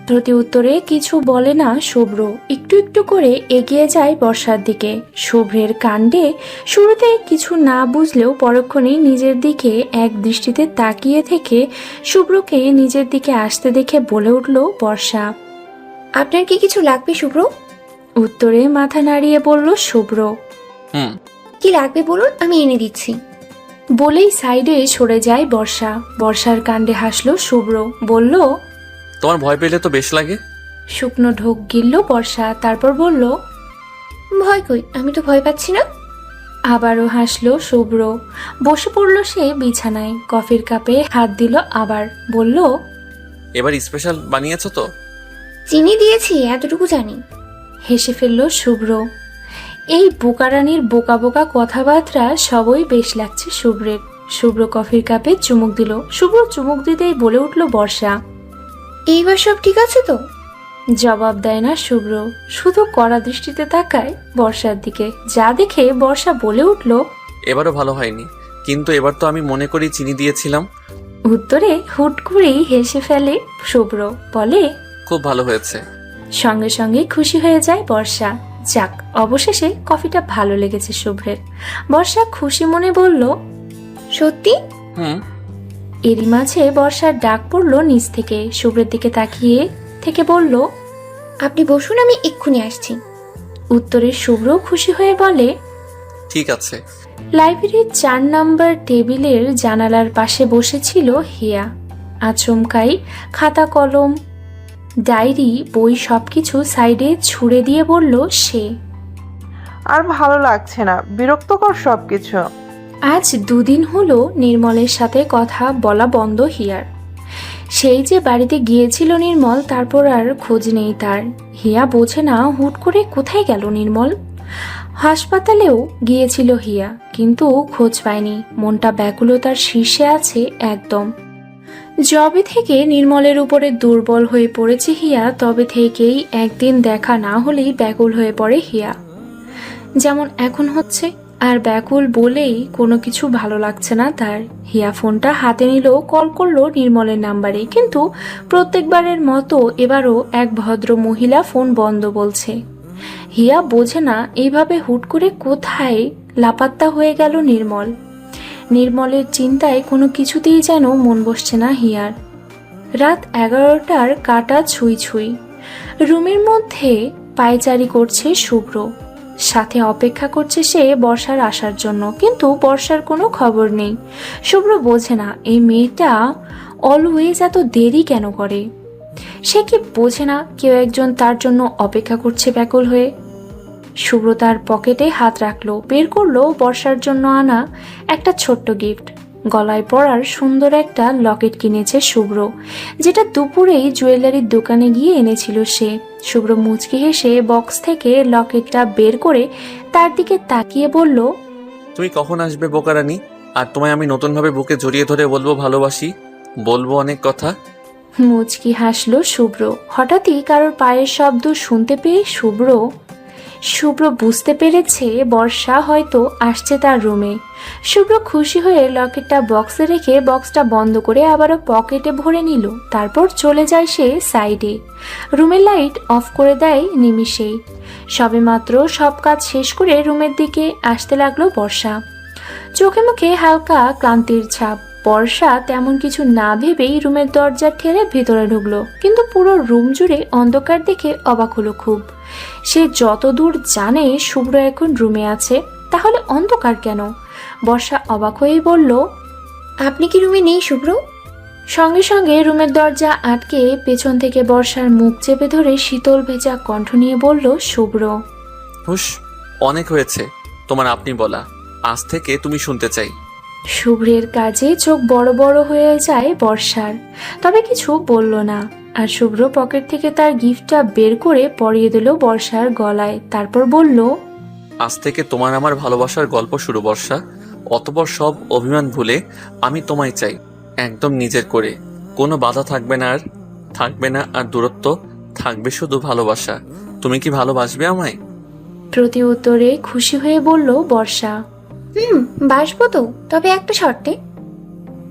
প্রতি উত্তরে কিছু বলে না শুভ্র, একটু একটু করে এগিয়ে যায় বর্ষার দিকে। শুভ্রের কাণ্ডে শুরুতে কিছু না বুঝলেও পরক্ষণেই নিজের দিকে এক দৃষ্টিতে তাকিয়ে থেকে শুভ্রকে নিজের দিকে আসতে দেখে বলে উঠল বর্ষা, আপনার কি কিছু লাগবে শুভ্র? উত্তরে মাথা নাড়িয়ে বলল শুভ্র, কি লাগবে বলুন, আমি এনে দিচ্ছি। বলেই সাইডে সরে যায় বর্ষা। বর্ষার কাণ্ডে হাসলো শুভ্র, বলল, তোমার ভয় পেলে তো বেশ লাগে। শুকনো ঢোক গিলল বর্ষা। তারপর বলল, ভয় কই, আমি তো ভয় পাচ্ছি না। আবারও হাসলো শুভ্র। বসে পড়ল সে বিছানায়, কফির কাপে হাত দিল আবার, বলল, এবার স্পেশাল বানিয়েছো তো? চিনি দিয়েছি, এতটুকু জানি। হেসে ফেলল শুভ্র। এই বোকারানির বোকা বোকা কথাবার্তা সবই বেশ লাগছে শুভ্রের। শুভ্র কফির কাপে চুমুক দিল। শুভ্র চুমুক দিতেই বলে উঠল বর্ষা, এইবার সব ঠিক আছে তো? জবাব দেয় না শুভ্র, শুধু কড়া দৃষ্টিতে তাকায় বর্ষার দিকে। যা দেখে বর্ষা বলে উঠল, এবারও ভালো হয়নি, কিন্তু এবার তো আমি মনে করি চিনি দিয়েছিলাম। উত্তরে হুট করেই হেসে ফেলে শুভ্র, বলে, খুব ভালো হয়েছে। সঙ্গে সঙ্গে খুশি হয়ে যায় বর্ষা। যাক, অবশেষে কফিটা ভালো লেগেছে শুভ্রের। বর্ষা খুশি মনে বলল, সত্যি? এরই মাঝে বর্ষার ডাক পড়ল নিচ থেকে। শুভ্রের দিকে তাকিয়ে থেকে বলল, আপনি বসুন, আমি এক্ষুনি আসছি। উত্তরে শুভ্র খুশি হয়ে বলে, ঠিক আছে। লাইব্রেরির 4 নম্বর টেবিলের জানালার পাশে বসেছিল হিয়া। আচমকাই খাতা কলম ডায়েরি বই সবকিছু সাইডে ছুঁড়ে দিয়ে বলল সে। আর ভালো লাগছে না, বিরক্তকর সবকিছু। আজ 2 দিন হলো নির্মলের সাথে কথা বলা বন্ধ হিয়ার। সেই যে বাড়িতে গিয়েছিল নির্মল, তারপর আর খোঁজ নেই তার। হিয়া বোঝে না হুট করে কোথায় গেল নির্মল। হাসপাতালেও গিয়েছিল হিয়া, কিন্তু খোঁজ পায়নি। মনটা ব্যাকুলতার শীর্ষে আছে একদম। যবে থেকে নির্মলের উপরে দুর্বল হয়ে পড়েছে হিয়া, তবে থেকেই একদিন দেখা না হলেই ব্যাকুল হয়ে পড়ে হিয়া, যেমন এখন হচ্ছে। আর ব্যাকুল বলেই কোনো কিছু ভালো লাগছে না তার। হিয়া ফোনটা হাতে নিল, কল করলো নির্মলের নাম্বারে, কিন্তু প্রত্যেকবারের মতো এবারও এক ভদ্র মহিলা ফোন বন্ধ বলছে। হিয়া বোঝে না এইভাবে হুট করে কোথায় লাপাত্তা হয়ে গেল নির্মল। নির্মলের চিন্তায় কোনো কিছুতেই যেন মন বসছে না হিয়ার। রাত 11টার কাটা ছুঁই ছুঁই। রুমের মধ্যে পায়চারি করছে শুভ্র, সাথে অপেক্ষা করছে সে বর্ষার আসার জন্য, কিন্তু বর্ষার কোনো খবর নেই। শুভ্র বোঝে না এই মেয়েটা অলওয়েজ এত দেরি কেন করে। সে কি বোঝে না কেউ একজন তার জন্য অপেক্ষা করছে ব্যাকুল হয়ে। শুভ্র তার পকেটে হাত রাখলো, বের করলো বর্ষার জন্য আনা একটা ছোট্ট গিফট। গলায় পরার সুন্দর একটা লকেট কিনেছে শুভ্র, যেটা দুপুরেই জুয়েলারির দোকানে গিয়ে এনেছিল সে। শুভ্র মুচকি হেসে বক্স থেকে লকেটটা বের করে তার দিকে তাকিয়ে বলল, তুমি কখন আসবে বোকারানি? আর তোমায় আমি নতুনভাবে বুকে জড়িয়ে ধরে বলবো ভালোবাসি, বলবো অনেক কথা। মুচকি হাসলো শুভ্র। হঠাৎই কারোর পায়ের শব্দ শুনতে পেয়ে শুভ্র বুঝতে পেরেছে বর্ষা হয়তো আসছে তার রুমে। শুভ্র খুশি হয়ে লকেটটা বক্সে রেখে বক্সটা বন্ধ করে আবারও পকেটে ভরে নিল। তারপর চলে যায় সে সাইডে। রুমের লাইট অফ করে দেয় নিমিষেই। সবেমাত্র সব কাজ শেষ করে রুমের দিকে আসতে লাগলো বর্ষা। চোখে মুখে হালকা ক্লান্তির ছাপ। বর্ষা তেমন কিছু না ভেবেই রুমের দরজা ঠেলে ভেতরে ঢুকলো, কিন্তু পুরো রুম জুড়ে অন্ধকার দেখে অবাক হলো খুব। সে যতদূর জানে শুভ্র এখন রুমে আছে, তাহলে অন্ধকার কেন? বর্ষা অবাক হয়েই বলল, আপনি কি রুমে নেই শুভ্র? সঙ্গে সঙ্গে রুমের দরজা আটকে পেছন থেকে বর্ষার মুখ চেপে ধরে শীতল ভেজা কণ্ঠ নিয়ে বলল শুভ্র, হুশ, অনেক হয়েছে তোমার আপনি বলা, আজ থেকে তুমি শুনতে চাই। শুভ্রের কাজে চোখ বড় বড় হয়ে যায় বর্ষার, তবে কিছু বলল না। আর শুভ্র পকেট থেকে তার গিফটটা বের করে পরিয়ে দিল বর্ষার গলায়। তারপর বলল, আজ থেকে তোমার আমার ভালোবাসার গল্প শুরু বর্ষা। অতপর সব অভিমান ভুলে আমি তোমায় চাই, একদম নিজের করে। কোনো বাধা থাকবে না, আর দূরত্ব থাকবে, শুধু ভালোবাসা। তুমি কি ভালোবাসবে আমায়? প্রতি উত্তরে খুশি হয়ে বলল বর্ষা, বাসবো তো, তবে একটা শর্তে।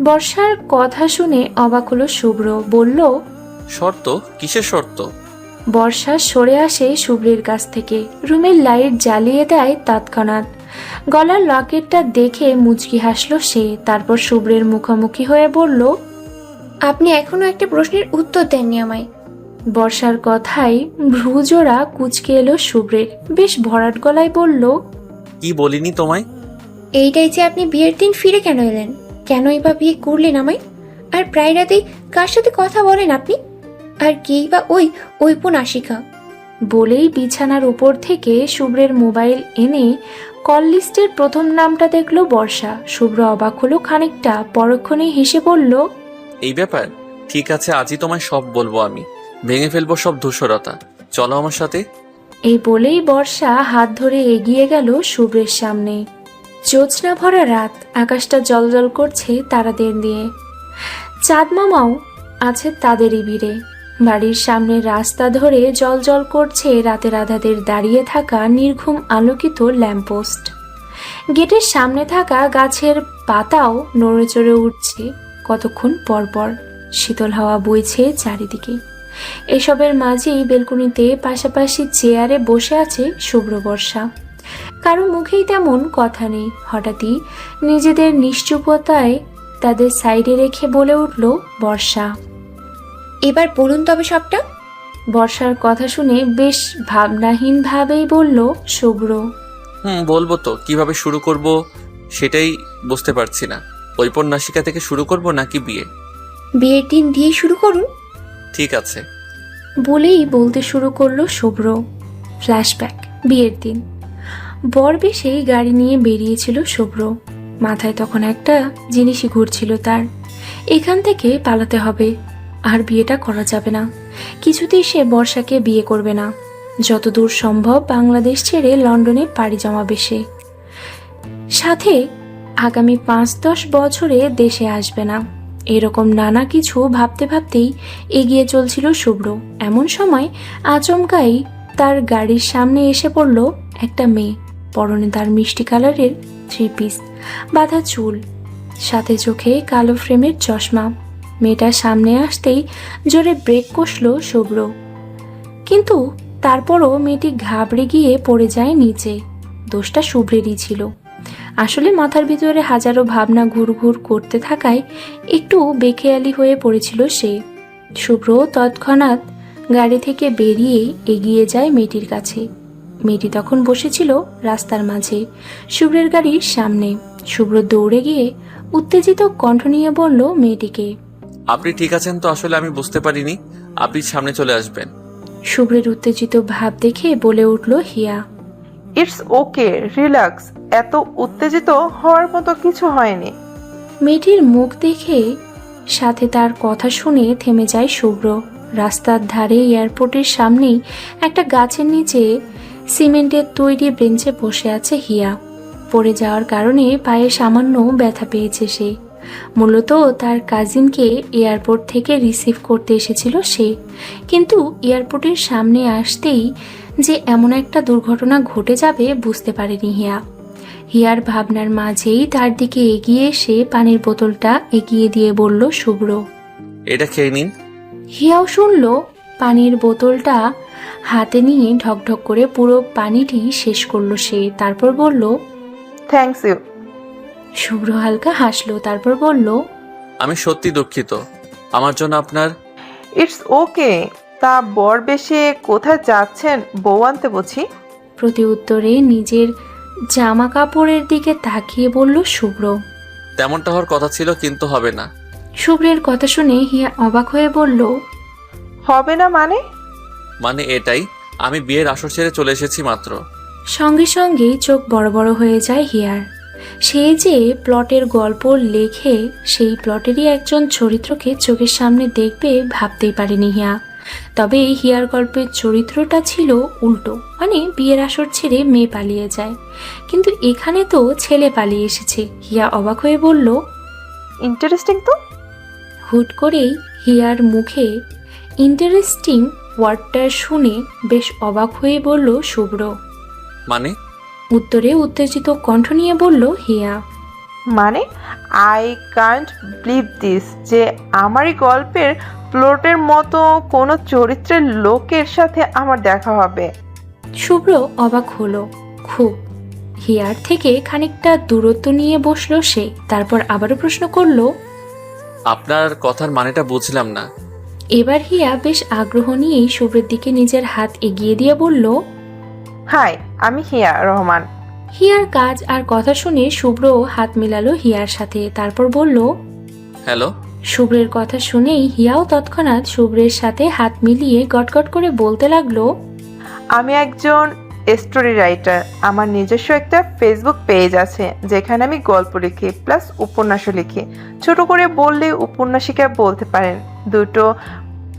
বর্ষার কথা শুনে অবাক হলো শুভ্র, বলল, শর্ত? কিসের শর্ত? বর্ষা সরে আসে শুভ্রের কাছ থেকে, রুমের লাইট জ্বালিয়ে দেয় তৎক্ষণাৎ। গলার লকেটটা দেখে মুচকি হাসলো সে। তারপর শুভ্রের মুখোমুখি হয়ে বলল, আপনি এখনো একটা প্রশ্নের উত্তর দেননি আমায়। বর্ষার কথায় ভ্রুজোড়া কুঁচকে এলো শুভ্রের। বেশ ভরাট গলায় বলল, কি বলিনি তোমায়? এইটাই যে আপনি বিয়ের দিন ফিরে কেন এলেন? কেনই বা বিয়ে করলেন আমায়? আর প্রায় রাতেই কার সাথে কথা বলেন আপনি? আর কেই বা ওই ঔপন্যাসিকা? বলেই বিছানার উপর থেকে শুভ্রের মোবাইল এনে কল লিস্টের প্রথম নামটা দেখলো বর্ষা। শুভ্র অবাক হলো খানিকটা, পরক্ষণে হেসে বলল, এই ব্যাপার? ঠিক আছে, আজই তোমায় সব বলবো আমি, ভেঙে ফেলবো সব ধূসরতা। চলো আমার সাথে। এই বলেই বর্ষা হাত ধরে এগিয়ে গেল শুভ্রের সামনে। জ্যোৎস্না ভরা রাত, আকাশটা জ্বলজ্বল করছে তারাদের দিয়ে। চাঁদ মামাও আছে তাদেরই ভিড়ে। বাড়ির সামনে রাস্তা ধরে জ্বলজ্বল করছে রাতের আধাদের দাঁড়িয়ে থাকা নির্ঘুম আলোকিত ল্যাম্পপোস্ট। গেটের সামনে থাকা গাছের পাতাও নড়ে চড়ে উঠছে কতক্ষণ পরপর। শীতল হাওয়া বইছে চারিদিকে। এসবের মাঝেই বেলকনিতে পাশাপাশি চেয়ারে বসে আছে শুভ্র বর্ষা। কারো মুখেই তেমন কথা নেই। হঠাৎই নিজেদের নিশ্চুপতায় তাদের সাইডে রেখে বলে উঠল বর্ষা, এবার বলুন তবে সবটা। বর্ষার কথা শুনে বেশ ভাবনাহীনভাবেই বলল শুভ্র। বলবো তো, কিভাবে শুরু করব সেটাই বুঝতে পারছি না। ঔপন্যাসিকা থেকে শুরু করব নাকি বিয়ে? বিয়ের দিন দিয়ে শুরু করুন। ঠিক আছে। বলেই বলতে শুরু করলো শুভ্র। ফ্ল্যাশব্যাক, বিয়ের দিন। বর বেশেই গাড়ি নিয়ে বেরিয়েছিল শুভ্র। মাথায় তখন একটা জিনিসই ঘুরছিল তার, এখান থেকে পালাতে হবে, আর বিয়েটা করা যাবে না। কিছুতেই সে বর্ষাকে বিয়ে করবে না। যতদূর সম্ভব বাংলাদেশ ছেড়ে লন্ডনে পাড়ি জমাবে সে। সাথে আগামী 5-10 বছরে দেশে আসবে না। এরকম নানা কিছু ভাবতে ভাবতেই এগিয়ে চলছিল শুভ্র। এমন সময় আচমকাই তার গাড়ির সামনে এসে পড়ল একটা মেয়ে। পরনে তার মিষ্টি কালারের 3 পিস, বাঁধা চুল, সাথে চোখে কালো ফ্রেমের চশমা। মেয়েটার সামনে আসতেই জোরে ব্রেক কষল শুভ্র, কিন্তু তারপরও মেয়েটি ঘাবড়ে গিয়ে পড়ে যায় নিচে। দোষটা শুভ্রেরই ছিল। আসলে মাথার ভিতরে হাজারো ভাবনা ঘুরঘুর করতে থাকায় একটু বেখেয়ালি হয়ে পড়েছিল সে। শুভ্র তৎক্ষণাৎ গাড়ি থেকে বেরিয়ে এগিয়ে যায় মেয়েটির কাছে। মেয়েটি তখন বসেছিল রাস্তার মাঝে, শুভ্রের গাড়ির সামনে। শুভ্র দৌড়ে গিয়ে উত্তেজিত কণ্ঠ নিয়ে বলল মেয়েটিকে, আপনি ঠিক আছেন তো? আসলে আমি বুঝতে পারিনি, আপনি সামনে চলে আসবেন। শুভ্রের উত্তেজিত ভাব দেখে বলে উঠল হিয়া, ইটস ওকে, রিল্যাক্স, এত উত্তেজিত হওয়ার মতো কিছু হয়নি। মেয়েটির মুখ দেখে সাথে তার কথা শুনে থেমে যায় শুভ্র। রাস্তার ধারে এয়ারপোর্টের সামনেই একটা গাছের নিচে সিমেন্টের তৈরি বেঞ্চে বসে আছে হিয়া। পড়ে যাওয়ার কারণে পায়ে সামান্য ব্যথা পেয়েছে সে। মূলত তার কাজিনকে এয়ারপোর্ট থেকে রিসিভ করতে এসেছিল সে, কিন্তু এয়ারপোর্টের সামনে আসতেই যে এমন একটা দুর্ঘটনা ঘটে যাবে বুঝতে পারেনি হিয়া। হিয়ার ভাবনার মাঝেই তার দিকে এগিয়ে এসে পানির বোতলটা এগিয়ে দিয়ে বলল শুভ্র, এটা খেয়ে নিন। হিয়াও শুনল। পানির বোতলটা হাতে নিয়ে ঢকঢক করে পুরো পানিটি শেষ করলো সে। তারপর বলল, থ্যাঙ্কস ইউ। শুভ্র হালকা হাসলো, তারপর বলল, আমি সত্যি দুঃখিত, আমার জন্য আপনার। It's okay. তা বর বেশে কোথায় যাচ্ছেন? বউ আনতে বুঝি? প্রতি উত্তরে নিজের জামা কাপড়ের দিকে তাকিয়ে বলল শুভ্র। তেমনটা হওয়ার কথা ছিল, কিন্তু হবে না। শুভ্রের কথা শুনে হিয়া অবাক হয়ে বলল, হবে না মানে? মানে এটাই, আমি বিয়ের আসর ছেড়ে চলে এসেছি মাত্র। সঙ্গে সঙ্গেই চোখ বড় বড় হয়ে যায় হিয়ার। সে যে প্লটের গল্প লেখে, সেই প্লটেরই একজন চরিত্রকে চোখের সামনে দেখবে ভাবতেই পারেনি হিয়া। তবে হিয়ার গল্পের চরিত্রটা ছিল উল্টো, মানে বিয়ের আসর ছেড়ে মেয়ে পালিয়ে যায়, কিন্তু এখানে তো ছেলে পালিয়ে এসেছে। হিয়া অবাক হয়ে বলল, ইন্টারেস্টিং তো। হুট করেই হিয়ার মুখে ইন্টারেস্টিং ওয়ার্ডটা শুনে বেশ অবাক হয়ে বলল শুভ্র। মানে? উত্তরে উত্তেজিত কণ্ঠ নিয়ে বলল হিয়া, মানে আই কান্ট বিলিভ দিস, যে আমারই গল্পের প্লটের মতো কোনো চরিত্রের লোকের সাথে আমার দেখা হবে। শুভ্র অবাক হলো খুব। হিয়ার থেকে খানিকটা দূরত্ব নিয়ে বসলো সে। তারপর আবারও প্রশ্ন করলো, আপনার কথার মানেটা বুঝলাম না। এবার হিয়া বেশ আগ্রহ নিয়েই শুভ্রের দিকে নিজের হাত এগিয়ে দিয়ে বলল, হাই, আমি হিয়া রহমান। হিয়ার কাজ আর কথা শুনে শুভ্র হাত মিলালো হিয়ার সাথে। তারপর বলল, হ্যালো। শুভ্রের কথা শুনেই হিয়াও তৎক্ষণাৎ শুভ্রের সাথে হাত মিলিয়ে গটগট করে বলতে লাগলো, আমি একজন স্টোরি রাইটার। আমার নিজস্ব একটা ফেসবুক পেজ আছে যেখানে আমি গল্প লিখি প্লাস উপন্যাসও লিখি। ছোট করে বললে উপন্যাসিকা বলতে পারেন। দুটো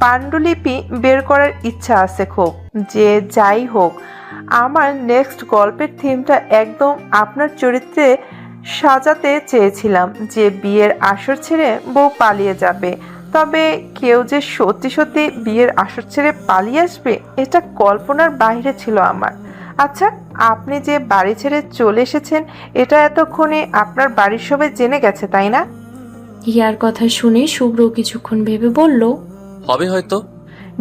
পাণ্ডুলিপি বের করার ইচ্ছা আছে খুব। যে যাই হোক, আমার নেক্সট গল্পের থিমটা একদম আপনার চরিত্রে সাজাতে চেয়েছিলাম, যে বিয়ের আসর ছেড়ে বউ পালিয়ে যাবে। তবে কেউ যে সত্যি সত্যি বিয়ের আসর ছেড়ে পালিয়ে আসবে, এটা কল্পনার বাইরে ছিল আমার। আচ্ছা, আপনি যে বাড়ি ছেড়ে চলে এসেছেন, এটা এতক্ষণে আপনার বাড়ির সবাই জেনে গেছে, তাই না? হিয়ার কথা শুনে শুভ্র কিছুক্ষণ ভেবে বলল, হবে হয়তো।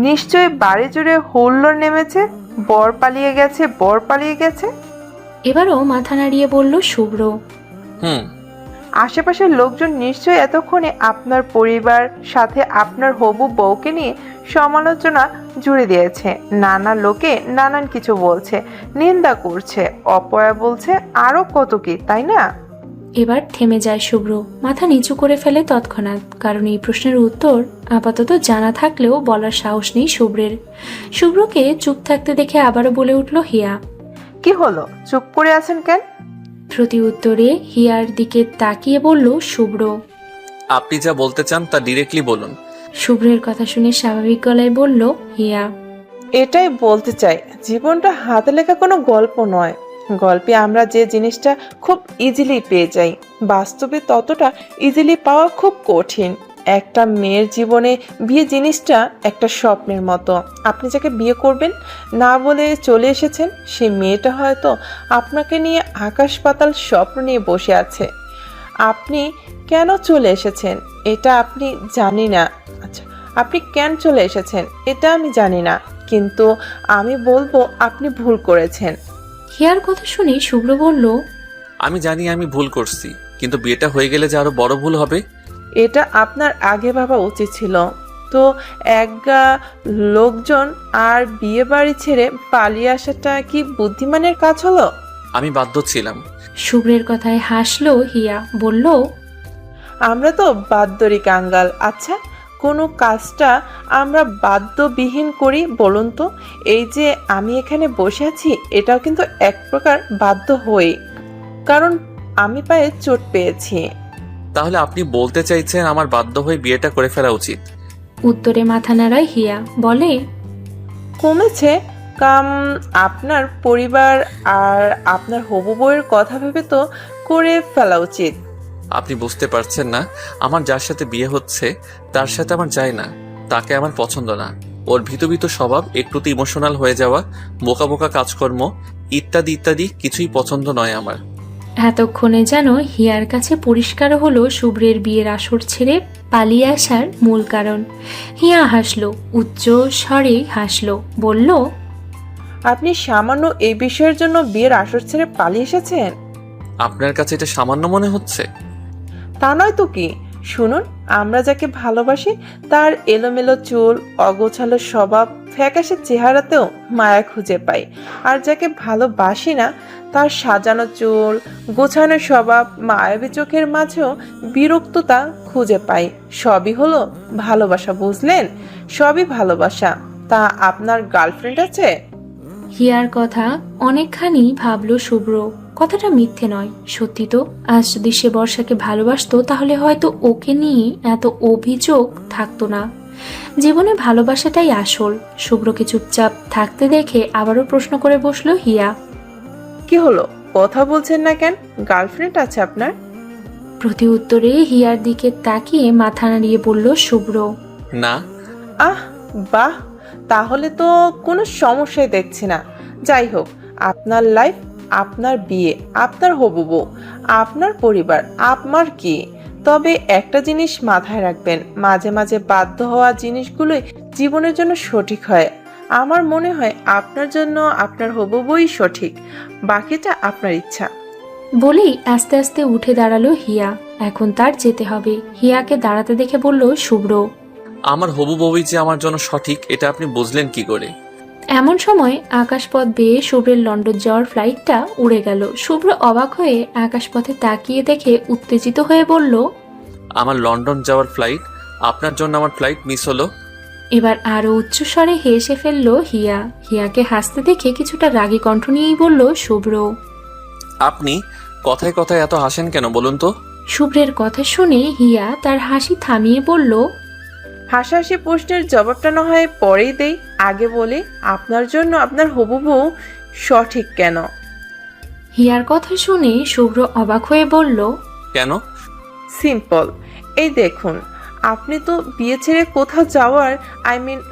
নিশ্চয়ই বাড়ি জুড়ে হুল্লোড় নেমেছে, বর পালিয়ে গেছে, বর পালিয়ে গেছে। এবারও মাথা নাড়িয়ে বলল শুভ্র। আশেপাশের লোকজন নিশ্চয়ই এতক্ষণে আপনার পরিবার সাথে আপনার হবু বউকে নিয়ে সমালোচনা জুড়ে দিয়েছে। নানা লোকে নানান কিছু বলছে, নিন্দা করছে, অপয়া বলছে, আরো কত কি, তাই না? এবার থেমে যায় শুভ্র, মাথা নিচু করে ফেলে তৎক্ষণাৎ, কারণ এই প্রশ্নের উত্তর আপাতত জানা থাকলেও বলার সাহস নেই শুভ্রের। শুভ্রকে চুপ থাকতে দেখে আবারও বলে উঠল হিয়া। কি হলো, চুপ করে আছেন কেন? প্রতি উত্তরে হিয়ার দিকে তাকিয়ে বলল শুভ্র। আপনি যা বলতে চান তা ডিরেক্টলি বলুন। শুভ্রের কথা শুনে স্বাভাবিক গলায় বলল হিয়া। এটাই বলতে চাই, জীবনটা হাতে লেখা কোনো গল্প নয়। গল্পে আমরা যে জিনিসটা খুব ইজিলি পেয়ে যাই, বাস্তবে ততটা ইজিলি পাওয়া খুব কঠিন। একটা মেয়ের জীবনে বিয়ে জিনিসটা একটা স্বপ্নের মতো। আপনি যাকে বিয়ে করবেন না বলে চলে এসেছেন, সেই মেয়েটা হয়তো আপনাকে নিয়ে আকাশ পাতাল স্বপ্ন নিয়ে বসে আছে। আপনি কেন চলে এসেছেন এটা আপনি জানি না। আচ্ছা, আপনি কেন চলে এসেছেন এটা আমি জানি না, কিন্তু আমি বলবো আপনি ভুল করেছেন। হিয়ার কথা শুনে শুভ্র বলল, আমি জানি আমি ভুল করছি, কিন্তু বিয়েটা হয়ে গেলে যে আরো বড় ভুল হবে। এটা আপনার আগে ভাবা উচিত ছিল। তো একগা লোকজন আর বিয়ে বাড়ি ছেড়ে পালিয়ে আসাটা কি বুদ্ধিমানের কাজ হলো? আমি বাধ্য ছিলাম। শুভ্রের কথায় হাসলো হিয়া, বলল, আমরা তো বাধ্যরই কাঙ্গাল। আচ্ছা, কোনো কাজটা আমরা বাধ্যবিহীন করি বলুন তো? এই যে আমি এখানে বসে আছি, এটাও কিন্তু এক প্রকার বাধ্য হই, কারণ আমি পায়ে চোট পেয়েছি। তাহলে আপনি বলতে চাইছেন আমার বাধ্য হয়ে বিয়েটা করে ফেলা উচিত? উত্তরে মাথা নাড়ায় হিয়া, বলে, কমেছে কাম আপনার পরিবার আর আপনার হবু বউয়ের কথা ভেবে তো করে ফেলা উচিত। আপনি বুঝতে পারছেন না, আমার যার সাথে বিয়ে হচ্ছে তার সাথে আমার যায় না, তাকে আমার পছন্দ না। ওর ভীত ভীত স্বভাব, একটুতে ইমোশনাল হয়ে যাওয়া, বোকা বোকা কাজকর্ম ইত্যাদি ইত্যাদি কিছুই পছন্দ নয় আমার। এতক্ষণে যেন হিয়ার কাছে পরিষ্কার হলো শুভ্রের বিয়ের আসর ছেড়ে পালিয়ে আসার মূল কারণ। হিয়া হাসলো, উচ্চ স্বরে হাসলো, বলল, আপনি সামান্য এই বিষয়ের জন্য বিয়ের আসর ছেড়ে পালিয়ে এসেছেন? আপনার কাছে এটা সামান্য মনে হচ্ছে? তা নয় তো কি। শুনুন, আমরা যাকে ভালোবাসি তার এলোমেলো চুল, অগোছালো স্বভাব, ফ্যাকাশে চেহারাতেও মায়া খুঁজে পাই। আর যাকে ভালোবাসি না তার সাজানো চুল, গোছানো স্বভাব, মায়াবী চোখের মাঝেও বিরক্ততা খুঁজে পাই। সবই হলো ভালোবাসা, বুঝলেন? সবই ভালোবাসা। তা আপনার গার্লফ্রেন্ড আছে? হিয়ার কথা অনেকখানি ভাবলো শুভ্র। কথাটা মিথ্যে নয়, সত্যি তো। আজ যদি সে বর্ষাকে ভালোবাসতো তাহলে হয়তো ওকে নিয়ে এত অভিযোগ থাকতো না। জীবনে ভালোবাসাটাই আসল। শুভ্রকে চুপচাপ থাকতে দেখে আবারও প্রশ্ন করে বসলো হিয়া। কি হলো, কথা বলছেন না কেন? গার্লফ্রেন্ড আছে আপনার? প্রতি উত্তরে হিয়ার দিকে তাকিয়ে মাথা নাড়িয়ে বলল শুভ্র, না। আহ বাহ, তাহলে তো কোনো সমস্যাই দেখছি না। যাই হোক, আপনার লাইফ, আপনার বিয়ে, আপনার হবু বউ, আপনার পরিবার, আপনার কি। তবে একটা জিনিস মাথায় রাখবেন, মাঝে মাঝে বাধ্য হওয়া জিনিসগুলোই জীবনের জন্য সঠিক হয়। আমার মনে হয় আপনার জন্য আপনার হবু বউই সঠিক, বাকিটা আপনার ইচ্ছা। বলেই আস্তে আস্তে উঠে দাঁড়ালো হিয়া। এখন তার যেতে হবে। হিয়াকে দাঁড়াতে দেখে বলল শুভ্র, আমার হবু বউই যে আমার জন্য সঠিক এটা আপনি বুঝলেন কি করে? এমন সময় আকাশপথ বেয়ে শুভ্রের লন্ডন যাওয়ার ফ্লাইটটা উড়ে গেল। শুভ্র অবাক হয়ে আকাশপথে তাকিয়ে দেখে উত্তেজিত হয়ে বলল, আমার লন্ডন যাওয়ার ফ্লাইট, আপনার জন্য আমার ফ্লাইট মিস হলো। এবার আরো উচ্চস্বরে হেসে ফেললো হিয়া। হিয়াকে হাসতে দেখে কিছুটা রাগী কণ্ঠ নিয়েই বলল শুভ্র, আপনি কথায় কথায় এত হাসেন কেন বলুন তো? শুভ্রের কথা শুনে হিয়া তার হাসি থামিয়ে বলল, হাসাহাসি প্রশ্নের জবাবটা না হয় পরেই দেই, আগে বলি আপনার জন্য আপনার হবু বউ সঠিক কেন? হিয়ার কথা শুনে শুভ্র অবাক হয়ে বলল, কেন? সিম্পল, এই দেখুন, আপনি তো বিয়ে ছেড়ে কোথাও যাওয়ার,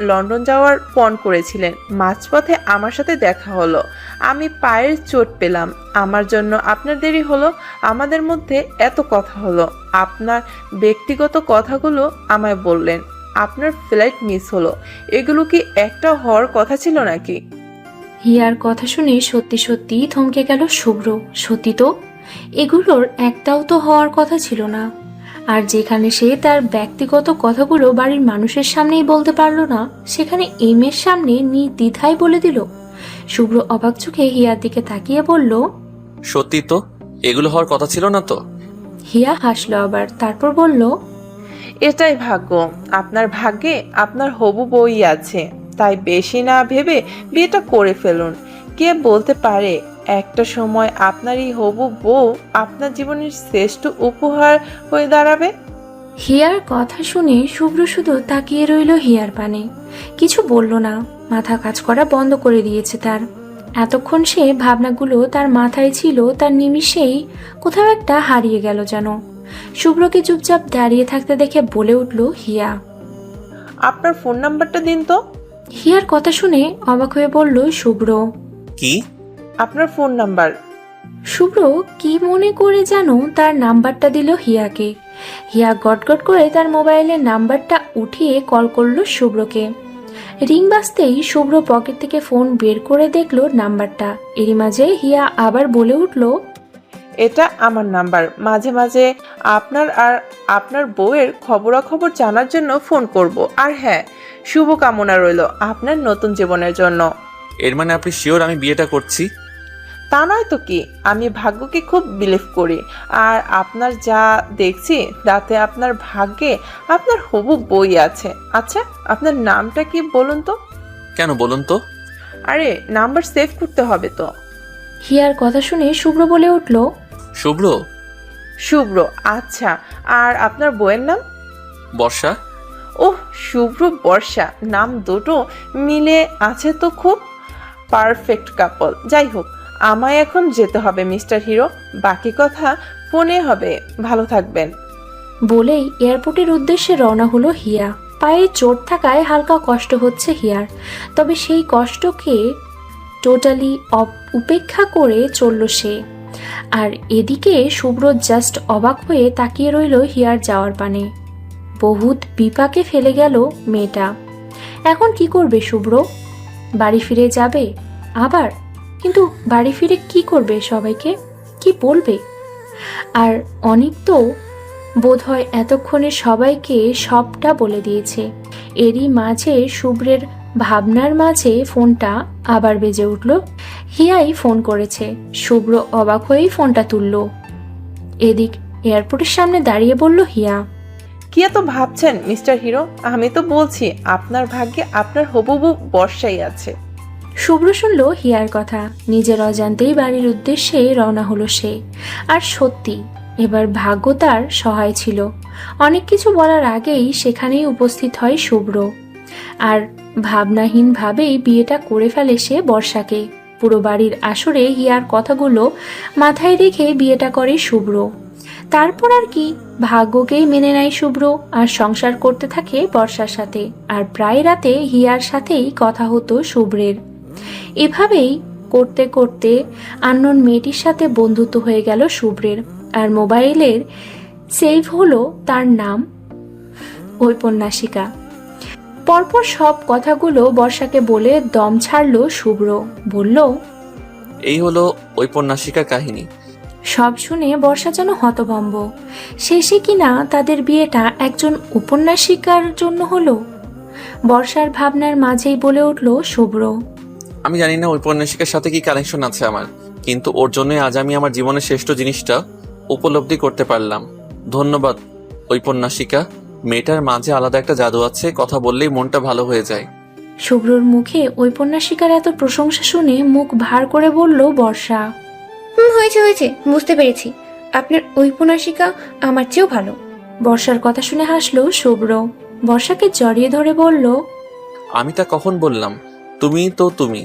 লন্ডন যাওয়ার পণ করেছিলেন। মাঝপথে আমার সাথে দেখা হলো, আমি পায়ের চোট পেলাম, আমার জন্য আপনার দেরি হলো, আমাদের মধ্যে এত কথা হলো, আপনার ব্যক্তিগত কথাগুলো আমায় বললেন, আপনার ফ্লাইট মিস হলো। এগুলো কি একটা হওয়ার কথা ছিল নাকি? হিয়ার কথা শুনে সত্যি সত্যি থমকে গেল শুভ্র। সত্যি তো, এগুলোর একটাও তো হওয়ার কথা ছিল না। আর যেখানে সে তার ব্যক্তিগত কথাগুলো বাড়ির মানুষের সামনেই বলতে পারলো না, সেখানে এই মেয়ের সামনে নির্দ্বিধায় বলে দিল। শুভ্র অবাক চোখে হিয়ার দিকে তাকিয়ে বলল, সত্যি তো, এগুলো হওয়ার কথা ছিল না তো। হিয়া হাসলো আবার, তারপর বলল, এটাই ভাগ্য। আপনার ভাগ্যে আপনার হবু বউই আছে, তাই বেশি না ভেবে বিয়েটা করে ফেলুন। কে বলতে পারে একটা সময় আপনারই হবু বউ আপনার জীবনের শ্রেষ্ঠ উপহার হয়ে দাঁড়াবে। হিয়ার কথা শুনে শুভ্র শুধু তাকিয়ে রইল হিয়ার পানে, কিছু বলল না। মাথা কাজ করা বন্ধ করে দিয়েছে তার। এতক্ষণ সে ভাবনাগুলো তার মাথায় ছিল, তার নিমিষেই কোথাও একটা হারিয়ে গেল যেন। শুভ্রকে চুপচাপ দাঁড়িয়ে থাকতে দেখে বলে উঠল হিয়া। আপনার ফোন নাম্বারটা দিন তো। হিয়ার কথা শুনে অবাক হয়ে বলল শুভ্র। কি? আপনার ফোন নাম্বার। শুভ্র কি মনে করে যেন তার নাম্বারটা দিল হিয়াকে। হিয়া গটগট করে তার মোবাইলের নাম্বারটা উঠিয়ে কল করলো শুভ্রকে। রিং বাজতেই শুভ্র পকেট থেকে ফোন বের করে দেখলো নাম্বারটা। এরই মাঝে হিয়া আবার বলে উঠল, এটা আমার নাম্বার। মাঝে মাঝে আপনার আর আপনার বউয়ের খবরাখবর জানার জন্য ফোন করব। আর হ্যাঁ, শুভকামনা রইল আপনার নতুন জীবনের জন্য। এর মানে আপনি শিওর আমি বিয়েটা করছি? তা নয় তো কি, আমি ভাগ্যকে খুব বিলিভ করি। আর আপনার যা দেখছি তাতে আপনার ভাগ্যে আপনার হবু বই আছে। আচ্ছা, আপনার নামটা কি বলুন তো? কেন বলুন তো? আরে, নাম্বার সেভ করতে হবে তো। হিয়ার কথা শুনে শুভ্র বলে উঠল, শুভ্র। শুভ্র, আচ্ছা। আর আপনার বইয়ের নাম? বর্ষা। ওহ, শুভ্র বর্ষা, নাম দুটো মিলে আছে তো, খুব পারফেক্ট কাপল। যাই হোক, আমায় এখন যেতে হবে মিস্টার হিরো, বাকি কথা ফোনে হবে। ভালো থাকবেন। বলেই এয়ারপোর্টের উদ্দেশ্যে রওনা হলো হিয়া। পায়ে চোট থাকায় হালকা কষ্ট হচ্ছে হিয়ার, তবে সেই কষ্টকে টোটালি উপেক্ষা করে চলল সে। আর এদিকে শুভ্র জাস্ট অবাক হয়ে তাকিয়ে রইল হিয়ার যাওয়ার পানে। বহুত বিপাকে ফেলে গেল মেয়েটা। এখন কি করবে শুভ্র? বাড়ি ফিরে যাবে আবার? কিন্তু বাড়ি ফিরে কি করবে, সবাইকে কি বলবে? আর অনেক তো বোধহয় এতক্ষণে সবাইকে সবটা বলে দিয়েছে। এরই মাঝে শুভ্রের ভাবনার মাঝে ফোনটা আবার বেজে উঠল। হিয়াই ফোন করেছে। শুভ্র অবাক হয়েই ফোনটা তুলল। এদিক এয়ারপোর্টের সামনে দাঁড়িয়ে বলল হিয়া, কি এত ভাবছেন মিস্টার হিরো? আমি তো বলছি আপনার ভাগ্যে আপনার হবু বউ বর্ষাই আছে। শুভ্র শুনল হিয়ার কথা। নিজের অজান্তেই বাড়ির উদ্দেশ্যে রওনা হলো সে। আর সত্যি এবার ভাগ্য তার সহায় ছিল। অনেক কিছু বলার আগেই সেখানেই উপস্থিত হয় শুভ্র। আর ভাবনাহীনভাবেই বিয়েটা করে ফেলে সে বর্ষাকে। পুরো বাড়ির আসরে হিয়ার কথাগুলো মাথায় রেখে বিয়েটা করে শুভ্র। তারপর আর কি, ভাগ্যকেই মেনে নেয় শুভ্র আর সংসার করতে থাকে বর্ষার সাথে। আর প্রায় রাতে হিয়ার সাথেই কথা হতো শুভ্রের। এভাবেই করতে করতে আননোন মেয়েটির সাথে বন্ধুত্ব হয়ে গেল শুভ্রের। আর মোবাইলের সেভ হলো তার নাম ঔপন্যাসিকা। পরপর সব কথাগুলো বর্ষাকে বলে দম ছাড়লো শুভ্র। বলল, এই হলো ঔপন্যাসিকার কাহিনী। সব শুনে বর্ষা যেন হতভম্ব। শেষে কিনা তাদের বিয়েটা একজন উপন্যাসিকার জন্য হলো। বর্ষার ভাবনার মাঝেই বলে উঠল শুভ্র, আমি জানি না ঔপন্যাসিকার সাথে কি কানেকশন আছে আমার, কিন্তু ওর জন্য আজ আমি আমার জীবনের শ্রেষ্ঠ জিনিসটা উপলব্ধি করতে পারলাম। ধন্যবাদ ঔপন্যাসিকা। মেয়েটার মাঝে আলাদা একটা জাদু আছে, কথা বললেই মনটা ভালো হয়ে যায়। শুভ্রর মুখে ঔপন্যাসিকার এত প্রশংসা শুনে মুখ ভার করে বলল বর্ষা, হয়েছে হয়েছে, বুঝতে পেরেছি। আপনার ঔপন্যাসিকা আমার চেয়েও ভালো। বর্ষার কথা শুনে হাসলো শুভ্র। বর্ষাকে জড়িয়ে ধরে বলল, আমি তা কখন বললাম? তুমি তো তুমি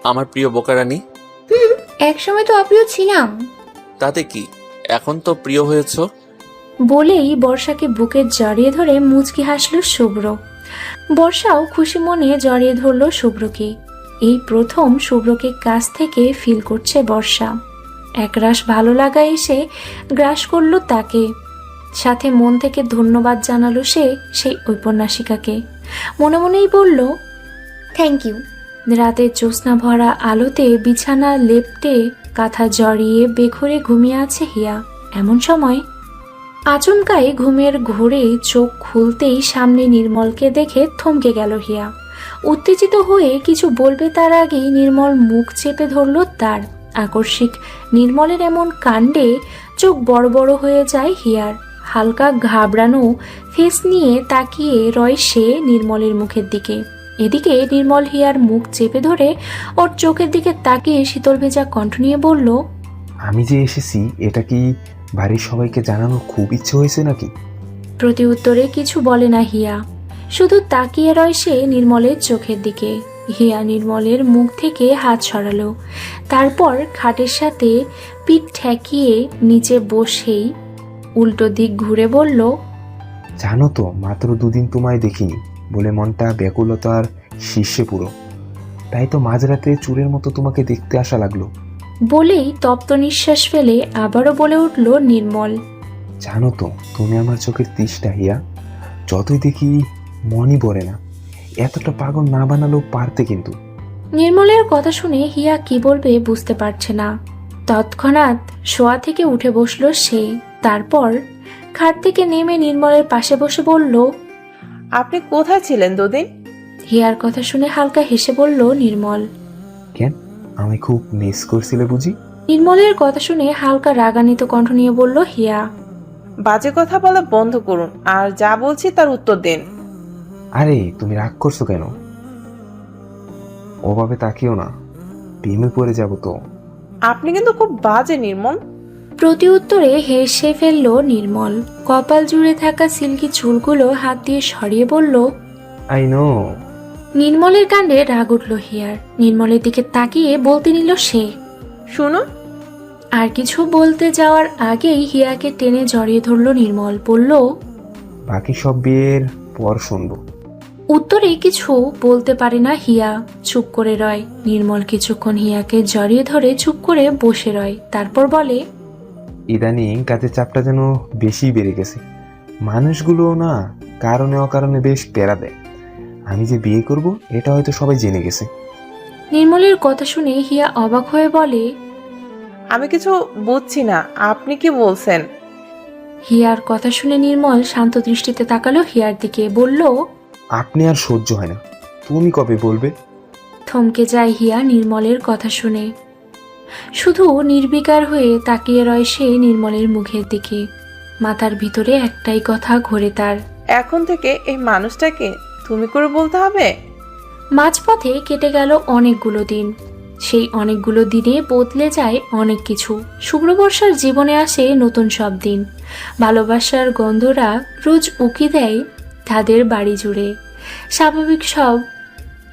আমার প্রিয় বোকারানি। একসময় তো অপ্রিয় ছিলাম। তাতে কি, এখন তো প্রিয় হয়েছ। বলেই বর্ষাকে বুকে জড়িয়ে ধরে মুচকি হাসল শুভ্র। বর্ষাও খুশি মনে জড়িয়ে ধরল শুভ্রকে। এই প্রথম শুভ্রকে কাছ থেকে ফিল করছে বর্ষা। একরাশ ভালো লাগা এসে গ্রাস করলো তাকে। সাথে মন থেকে ধন্যবাদ জানালো সে সেই ঔপন্যাসিকাকে। মনে মনেই বলল, থ্যাংক ইউ। রাতে জ্যোৎস্না ভরা আলোতে বিছানা লেপটে কাঁথা জড়িয়ে বেঘরে ঘুমিয়ে আছে হিয়া। এমন সময় আচমকাই ঘুমের ঘোরে চোখ খুলতেই সামনে নির্মলকে দেখে থমকে গেল হিয়া। উত্তেজিত হয়ে কিছু বলবে তার আগেই নির্মল মুখ চেপে ধরল তার। আকস্মিক নির্মলের এমন কাণ্ডে চোখ বড় বড় হয়ে যায় হিয়ার। হালকা ঘাবড়ানো ফেস নিয়ে তাকিয়ে রয় সে নির্মলের মুখের দিকে। এদিকে নির্মল হিয়ার মুখ চেপে ধরে ওর চোখের দিকে তাকিয়ে শীতল ভেজা কণ্ঠ নিয়ে বলল, আমি যে এসেছি এটা কি বাড়ির সবাইকে জানানোর খুব ইচ্ছে হয়েছে নাকি? প্রতি উত্তরে কিছু বলে না হিয়া, শুধু তাকিয়ে রয় সে নির্মলের চোখের দিকে। হিয়া নির্মলের মুখ থেকে হাত সরালো, তারপর খাটের সাথে পিঠ ঠেকিয়ে নিচে বসেই উল্টো দিক ঘুরে বলল, জানো তো মাত্র 2 দিন তোমায় দেখিনি বলে মনটা ব্যাকুলতার শীর্ষে পুরো, তাই তো মাঝরাতে চোরের মতো তোমাকে দেখতে আসা লাগলো। বলেই তপ্ত নিঃশ্বাস ফেলে আবারও বলে উঠল নির্মল, জানো তো তুমি আমার চোখের তৃষ্ণা হিয়া, যতই দেখি মনই ভরে না। এতটা পাগল না বানালেও পারতে কিন্তু। নির্মলের কথা শুনে হিয়া কি বলবে বুঝতে পারছে না। তৎক্ষণাৎ শোয়া থেকে উঠে বসলো সে, তারপর খাট থেকে নেমে নির্মলের পাশে বসে বলল, আপনি কোথায় ছিলেন 2 দিন? হিয়ার কথা শুনে হালকা হেসে বলল নির্মল। কেন, আমি খুব মিস করছিলে বুঝি? নির্মলের কথা শুনে হালকা রাগান্বিত কণ্ঠ নিয়ে বলল হিয়া। বাজে কথা বলা বন্ধ করুন আর যা বলছি তার উত্তর দিন। আরে তুমি রাগ করছো কেন? ওভাবে তাকিও না, প্রেমে পড়ে যাবো তো। আপনি কিন্তু খুব বাজে নির্মল। প্রতি উত্তরে হেসে ফেলল নির্মল। কপাল জুড়ে থাকা সিল্কি চুলগুলো হাত দিয়ে সরিয়ে বলল, আই নো। নির্মলের কাণ্ডে রাগ উঠল হিয়ার। নির্মলের দিকে তাকিয়ে বলতে নিল সে। শুনুন। আর কিছু বলতে যাওয়ার আগেই হিয়াকে টেনে জড়িয়ে ধরল নির্মল, বলল, বাকি সব বিয়ের পর শুনবো। উত্তরে কিছু বলতে পারে না হিয়া, চুপ করে রয়। নির্মল কিছুক্ষণ হিয়াকে জড়িয়ে ধরে চুপ করে বসে রয়, তারপর বলে, ইদানিং কাজের চাপটা যেন বেশি বেড়ে গেছে। মানুষগুলো না কারণে অকারণে বেশ প্যারা দেয়। আমি যে বিয়ে করব এটা হয়তো সবাই জেনে গেছে। নির্মলের কথা শুনে হিয়া অবাক হয়ে বলে, আমি কিছু বুঝছি না, আপনি কি বলছেন? হিয়ার কথা শুনে নির্মল শান্ত দৃষ্টিতে তাকালো হিয়ার দিকে, বলল, আপনি আর সহ্য হয় না, তুমি কবে বলবে? থমকে যায় হিয়া নির্মলের কথা শুনে। শুধু নির্বিকার হয়ে তাকিয়ে রয় সে নির্মলের মুখের দিকে। মাথার ভিতরে একটাই কথা ঘোরে তার, এখন থেকে এই মানুষটাকে তুমি করে বলতে হবে? মাঝপথে কেটে গেল অনেকগুলো দিন। সেই অনেকগুলো দিনে বদলে যায় অনেক কিছু। শুভ্র বর্ষার জীবনে আসে নতুন সব দিন। ভালোবাসার গন্ধরা রোজ উকি দেয় তাদের বাড়ি জুড়ে। স্বাভাবিক সব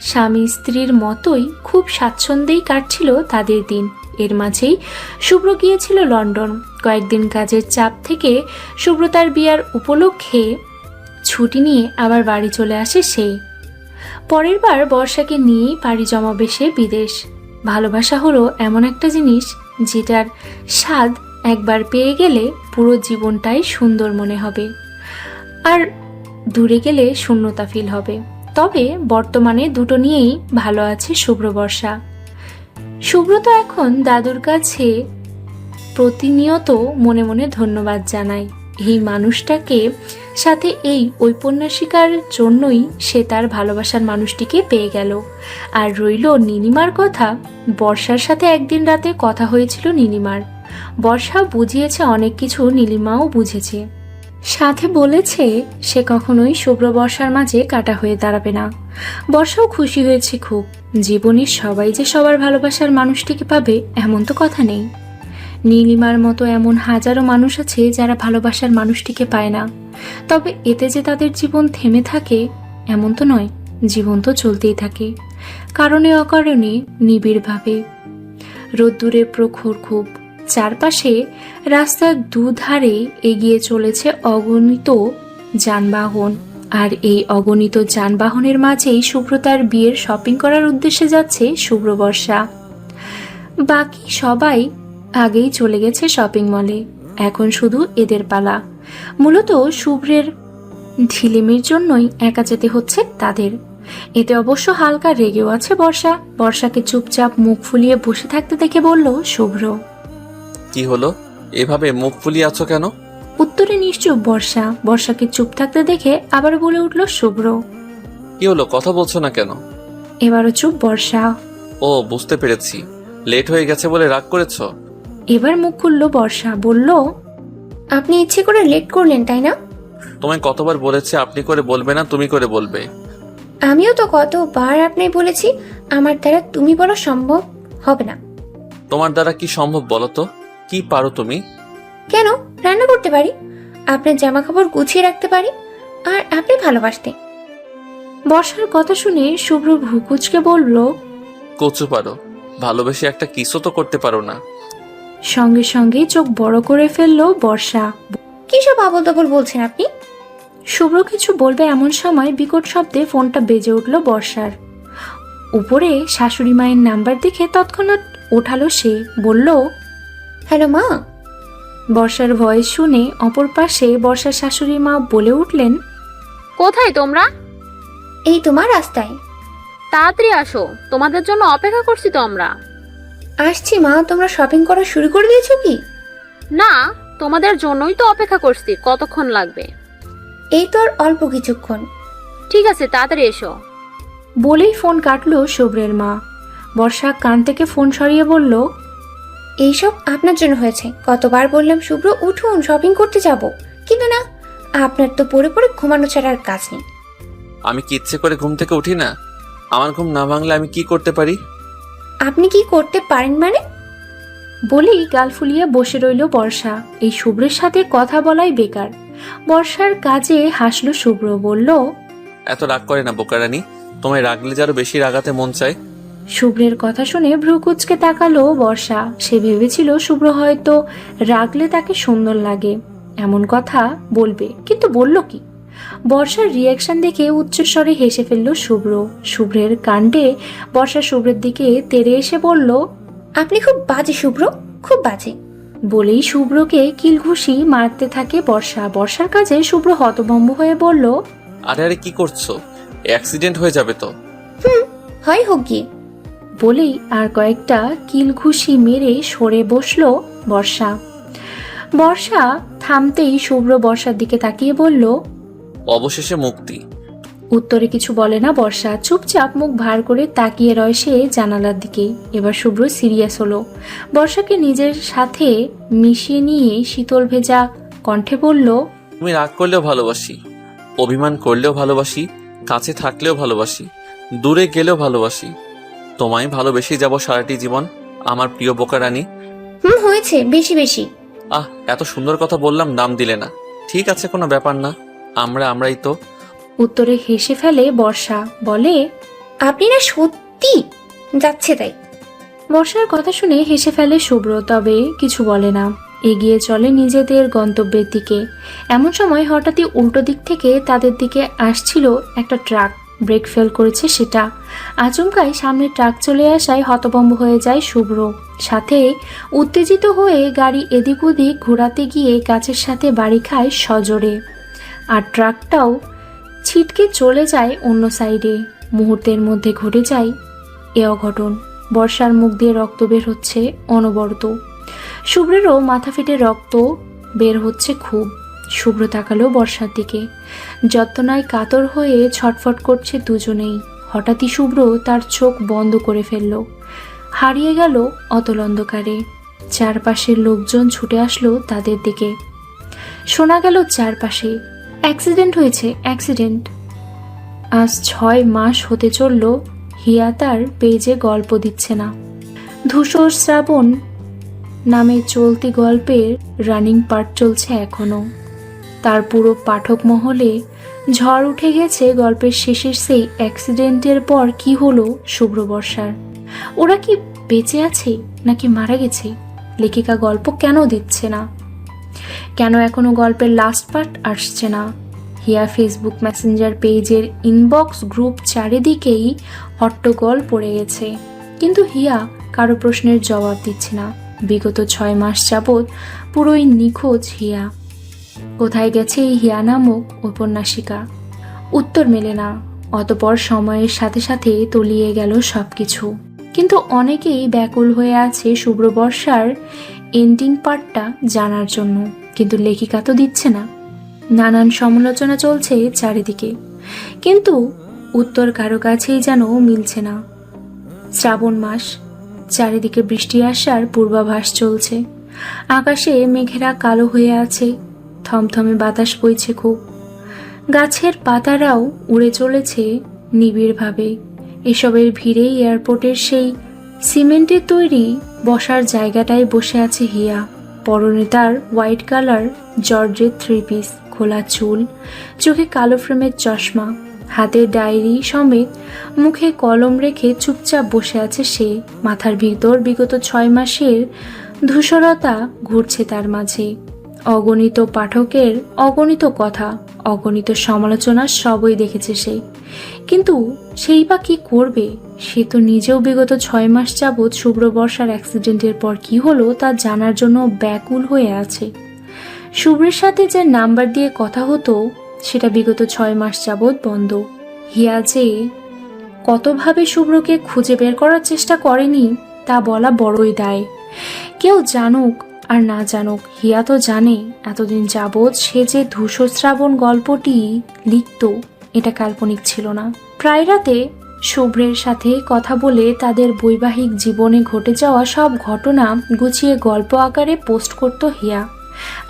স্বামী স্ত্রীর মতোই খুব স্বাচ্ছন্দ্যেই কাটছিল তাদের দিন। এর মাঝেই শুভ্র গিয়েছিল লন্ডন। কয়েকদিন কাজের চাপ থেকে শুভ্র তার বিয়ার উপলক্ষে ছুটি নিয়ে আবার বাড়ি চলে আসে সে। পরের বার বর্ষাকে নিয়েই পাড়ি জমাবে সে বিদেশ। ভালোবাসা হলো এমন একটা জিনিস যেটার স্বাদ একবার পেয়ে গেলে পুরো জীবনটাই সুন্দর মনে হবে, আর দূরে গেলে শূন্যতা ফিল হবে। তবে বর্তমানে দুটো নিয়েই ভালো আছে শুভ্র বর্ষা। শুভ্র তো এখন দাদুর কাছে প্রতিনিয়ত মনে মনে ধন্যবাদ জানায় এই মানুষটাকে, সাথে এই ঔপন্যাসিকার জন্যই সে তার ভালোবাসার মানুষটিকে পেয়ে গেল। আর রইল নীলিমার কথা। বর্ষার সাথে একদিন রাতে কথা হয়েছিল নীলিমার। বর্ষা বুঝিয়েছে অনেক কিছু, নীলিমাও বুঝেছে। সাথে বলেছে সে কখনোই শুভ্র বর্ষার মাঝে কাটা হয়ে দাঁড়াবে না। বর্ষাও খুশি হয়েছে খুব। জীবনের সবাই যে সবার ভালোবাসার মানুষটিকে পাবে এমন তো কথা নেই। নীলিমার মতো এমন হাজারো মানুষ আছে যারা ভালোবাসার মানুষটিকে পায় না। তবে এতে যে তাদের জীবন থেমে থাকে এমন তো নয়, জীবন তো চলতেই থাকে, কারণে অকারণে নিবিড়ভাবে। রোদ্দুরে প্রখর খুব, চারপাশে রাস্তার দুধারে এগিয়ে চলেছে অগণিত যানবাহন। আর এই অগণিত যানবাহনের মাঝেই শুভ্রতার বিয়ের শপিং করার উদ্দেশ্যে যাচ্ছে শুভ্র বর্ষা। বাকি সবাই আগেই চলে গেছে শপিং মলে, এখন শুধু এদের পালা। মূলত শুভ্রের ঢিলেমির জন্যই একা যেতে হচ্ছে তাদের। এতে অবশ্য হালকা রেগেও আছে বর্ষা। বর্ষাকে চুপচাপ মুখ ফুলিয়ে বসে থাকতে দেখে বলল শুভ্র, কি হলো, এভাবে মুখ ফুলিয়ে আছো কেন? উত্তরে নিশ্চুপ বর্ষা। বর্ষাকে চুপ থাকতে দেখে আবার বলে উঠল শুভ্র। কি হলো, কথা বলছো না কেন? এবারও চুপ বর্ষা। ও, বুঝতে পেরেছি, লেট হয়ে গেছে বলে রাগ করেছো। এবার মুখ খুলল বর্ষা, বলল, আপনি ইচ্ছে করে লেট করলেন তাই না? তোমায় কতবার বলেছে আপনি করে বলবে না, তুমি করে বলবে। আমিও তো কতবার আপনি বলেছি আমার দ্বারা তুমি বলা সম্ভব হবে না। তোমার দ্বারা কি সম্ভব বলো তো? কি পারো তুমি? কেন? রান্না করতে পারি, আপনার জামা কাপড় গুছিয়ে রাখতে পারি, আর আপনি ভালোবাসতে। বর্ষার কথা শুনে শুভ্র ভ্রুকুচকে বলল, কচু পারো, ভালোবেসে একটা কিসও তো করতে পারো না। সঙ্গে সঙ্গে চোখ বড় করে ফেললো বর্ষা। কি সব আবল তাবল বলছেন আপনি? শুভ্র কিছু বলবে এমন সময় বিকট শব্দে ফোনটা বেজে উঠল বর্ষার। উপরে শাশুড়ি মায়ের নাম্বার দেখে তৎক্ষণাৎ ওঠালো সে, বলল, হ্যালো মা। বর্ষার ভয়েস শুনে অপর পাশে বর্ষার শাশুড়ি মা বলে উঠলেন, কোথায় তোমরা? এই তোমার রাস্তায়। তাড়াতাড়ি আসো, তোমাদের জন্য অপেক্ষা করছি তো আমরা। আসছি মা, তোমরা শপিং করা শুরু করে দিয়েছো কি? না, তোমাদের জন্যই তো অপেক্ষা করছি, কতক্ষণ লাগবে? এই তো আর অল্প কিছুক্ষণ। ঠিক আছে, তাড়াতাড়ি এসো। বলেই ফোন কাটলো শুভ্রের মা। বর্ষা কান থেকে ফোন সরিয়ে বলল, এইসব আপনার জন্য হয়েছে। কতবার বললাম শুভ্র উঠুন, শপিং করতে যাব, কিন্তু না, আপনার তো পড়ে পড়ে ঘুমানো ছাড়া আর কাজ নেই। আমি কি ইচ্ছে করে ঘুম থেকে উঠি না? আমার ঘুম না ভাঙলে আমি কি করতে পারি? আপনি কি করতে পারেন মানে? বলেই গাল ফুলিয়ে বসে রইল বর্ষা। এই শুভ্রের সাথে কথা বলাই বেকার। বর্ষার কাজে হাসলো শুভ্র, বলল, এত রাগ করে না বোকারানি, তোমায় রাগলে যারও বেশি রাগাতে মন চায়। শুভ্রের কথা শুনে ভ্রুকুচকে তাকালো বর্ষা। সে ভেবেছিল শুভ্র হয়তো রাগলে তাকে সুন্দর লাগে, এমন কথা বলবে, কিন্তু বলল কি? বর্ষার রিয়াকশন দেখে উচ্চস্বরে হেসে ফেলল শুভ্র। শুভ্রের কাণ্ডে বর্ষা শুভ্রের দিকে তেড়ে এসে বলল, আপনি খুব বাজে শুভ্র, খুব বাজে। বলেই শুভ্রকে কিলঘুষি মারতে থাকে বর্ষা। বর্ষার কাজে শুভ্র হতভম্ব হয়ে বলল, আরে আরে, কি করছো? অ্যাক্সিডেন্ট হয়ে যাবে তো। হয় হোক গিয়ে। বলেই আর কয়েকটা কিলঘুষি মেরে সরে বসলো বর্ষা। বর্ষা থামতেই শুভ্র বর্ষার দিকে তাকিয়ে বলল, অবশেষে মুক্তি। উত্তরে কিছু বলে না বর্ষা, চুপচাপ মুখ ভার করে তাকিয়ে রয় সে জানালার দিকে। এবার শুভ্র সিরিয়াস হলো। বর্ষাকে নিজের সাথে মিশিয়ে নিয়ে শীতল ভেজা কণ্ঠে বলল, তুমি রাগ করলেও ভালোবাসি, অভিমান করলেও ভালোবাসি, কাছে থাকলেও ভালোবাসি, দূরে গেলেও ভালোবাসি। তোমায় ভালোবেসে যাব সারাটি জীবন, আমার প্রিয় বোকারানি। হয়েছে বেশি বেশি। এত সুন্দর কথা বললাম, নাম দিলে না। ঠিক আছে, কোনো ব্যাপার না, আমরাই তো। উত্তরে হেসে ফেলে বর্ষা, বলে, আপনি না সত্যি যাচ্ছে তাই। বর্ষার কথা শুনে হেসে ফেলে শুভ্র, তবে কিছু বলে না। এগিয়ে চলে নিজেদের গন্তব্যের দিকে। এমন সময় হঠাৎই উল্টো দিক থেকে তাদের দিকে আসছিল একটা ট্রাক। ব্রেক ফেল করেছে সেটা। আচমকাই সামনে ট্রাক চলে আসায় হতভম্ব হয়ে যায় শুভ্র। সাথে উত্তেজিত হয়ে গাড়ি এদিক ওদিক ঘোরাতে গিয়ে গাছের সাথে বাড়ি খায় সজোরে। আর ট্রাকটাও ছিটকে চলে যায় অন্য সাইডে। মুহূর্তের মধ্যে ঘটে যায় এ অঘটন। বর্ষার মুখ দিয়ে রক্ত বের হচ্ছে অনবরত। শুভ্রেরও মাথা ফেটে রক্ত বের হচ্ছে খুব। শুভ্র তাকালো বর্ষার দিকে। যত্নায় কাতর হয়ে ছটফট করছে দুজনেই। হঠাৎই শুভ্র তার চোখ বন্ধ করে ফেলল, হারিয়ে গেল অতল অন্ধকারে। চারপাশের লোকজন ছুটে আসলো তাদের দিকে। শোনা গেল চারপাশে, অ্যাক্সিডেন্ট হয়েছে, অ্যাক্সিডেন্ট। আজ 6 মাস হতে চলল হিয়া তার পেজে গল্প দিচ্ছে না। ধূসর শ্রাবণ নামে চলতি গল্পের রানিং পার্ট চলছে এখনো। তার পুরো পাঠক মহলে ঝড় উঠে গেছে গল্পের শেষের সেই অ্যাক্সিডেন্টের পর কি হলো শুভ্র বর্ষার। ওরা কি বেঁচে আছে নাকি মারা গেছে? লেখিকা গল্প কেন দিচ্ছে না? কেন এখনো গল্পের লাস্ট পার্ট আসছে না? হিয়া ফেসবুক মেসেঞ্জার পেজের ইনবক্স গ্রুপ চারিদিকেই হট্টগোল পড়ে গেছে, কিন্তু হিয়া কারো প্রশ্নের জবাব দিচ্ছে না। বিগত 6 মাস যাবৎ পুরোই নিখোঁজ হিয়া। কোথায় গেছে এই হিয়া নামক উপন্যাসিকা? উত্তর মেলে না। অতপর সময়ের সাথে সাথে তলিয়ে গেল সবকিছু। কিন্তু অনেকেই ব্যাকুল হয়ে আছে শুভ্র বর্ষার এন্ডিং পার্টটা জানার জন্য। কিন্তু লেখিকা তো দিচ্ছে না। নানান সমালোচনা চলছে চারিদিকে, কিন্তু উত্তর কারো কাছেই যেন মিলছে না। শ্রাবণ মাস, চারিদিকে বৃষ্টি আসার পূর্বাভাস চলছে। আকাশে মেঘেরা কালো হয়ে আছে, থমথমে বাতাস বইছে খুব। গাছের পাতারাও উড়ে চলেছে নিবিড়ভাবে। এসবের ভিড়েই এয়ারপোর্টের সেই সিমেন্টের তৈরি বসার জায়গাটায় বসে আছে হিয়া। পরনে তার হোয়াইট কালার জর্জের 3 পিস, খোলা চুল, চোখে কালো ফ্রেমের চশমা, হাতে ডায়েরি সমেত, মুখে কলম রেখে চুপচাপ বসে আছে সে। মাথার ভিতর বিগত 6 মাসের ধূসরতা ঘুরছে তার মাঝে। অগণিত পাঠকের অগণিত কথা, অগণিত সমালোচনা সবই দেখেছে সে, কিন্তু সেই বা কি করবে? সে তো নিজেও বিগত 6 মাস যাবৎ শুভ্র বর্ষার অ্যাক্সিডেন্টের পর কি হলো তা জানার জন্য ব্যাকুল হয়ে আছে। শুভ্রের সাথে যে নাম্বার দিয়ে কথা হতো সেটা বিগত 6 মাস যাবৎ বন্ধ। হিয়া যে কতভাবে শুভ্রকে খুঁজে বের করার চেষ্টা করেনি তা বলা বড়ই দায়। কেউ জানুক আর না জানুক, হিয়া তো জানে এতদিন যাবৎ সে যে ধূসশ্রাবণ গল্পটি লিখত এটা কাল্পনিক ছিল না। প্রায় রাতে শুভ্রের সাথে কথা বলে তাদের বৈবাহিক জীবনে ঘটে যাওয়া সব ঘটনা গুছিয়ে গল্প আকারে পোস্ট করত হিয়া।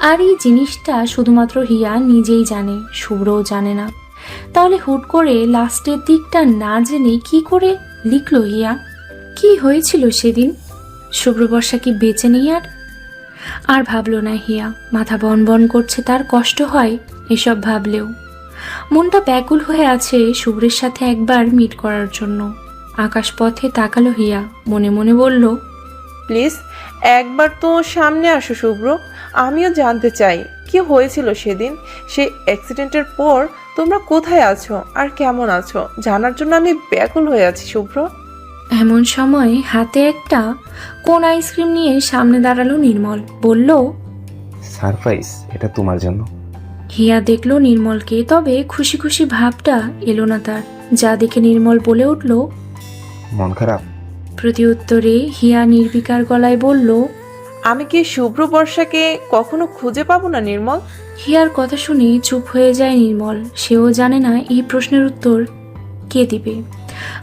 আর এই জিনিসটা শুধুমাত্র হিয়া নিজেই জানে, শুভ্রও জানে না। তাহলে হুট করে লাস্টের দিকটা না জেনে কি করে লিখল হিয়া? কি হয়েছিল সেদিন? শুভ্র বর্ষা কি বেঁচে নেই আর ভাবল না হিয়া। মাথা বন বন করছে, তার কষ্ট হয় এসব ভাবলেও। মনটা ব্যাকুল হয়ে আছে শুভ্রের সাথে একবার মিট করার জন্য। আকাশপথে তাকালো হিয়া, মনে মনে বলল, প্লিজ একবার তো সামনে আসো শুভ্র, আমিও জানতে চাই কি হয়েছিল সেদিন। সেই অ্যাক্সিডেন্টের পর তোমরা কোথায় আছো আর কেমন আছো জানার জন্য আমি ব্যাকুল হয়ে আছি শুভ্র। এমন সময় হাতে একটা কোন আইসক্রিম নিয়ে সামনে দাঁড়ালো নির্মল। বলল, সারপ্রাইজ, এটা তোমার জন্য। হিয়া দেখলো নির্মলকে, তবে খুশি খুশি ভাবটা এলো না তার। যা দেখে নির্মল বলে উঠল, মন খারাপ? প্রতি উত্তরে হিয়া নির্বিকার গলায় বলল, আমি কি শুভ্র বর্ষাকে কখনো খুঁজে পাবো না নির্মল? হিয়ার কথা শুনে চুপ হয়ে যায় নির্মল। সেও জানে না এই প্রশ্নের উত্তর কে দিবে।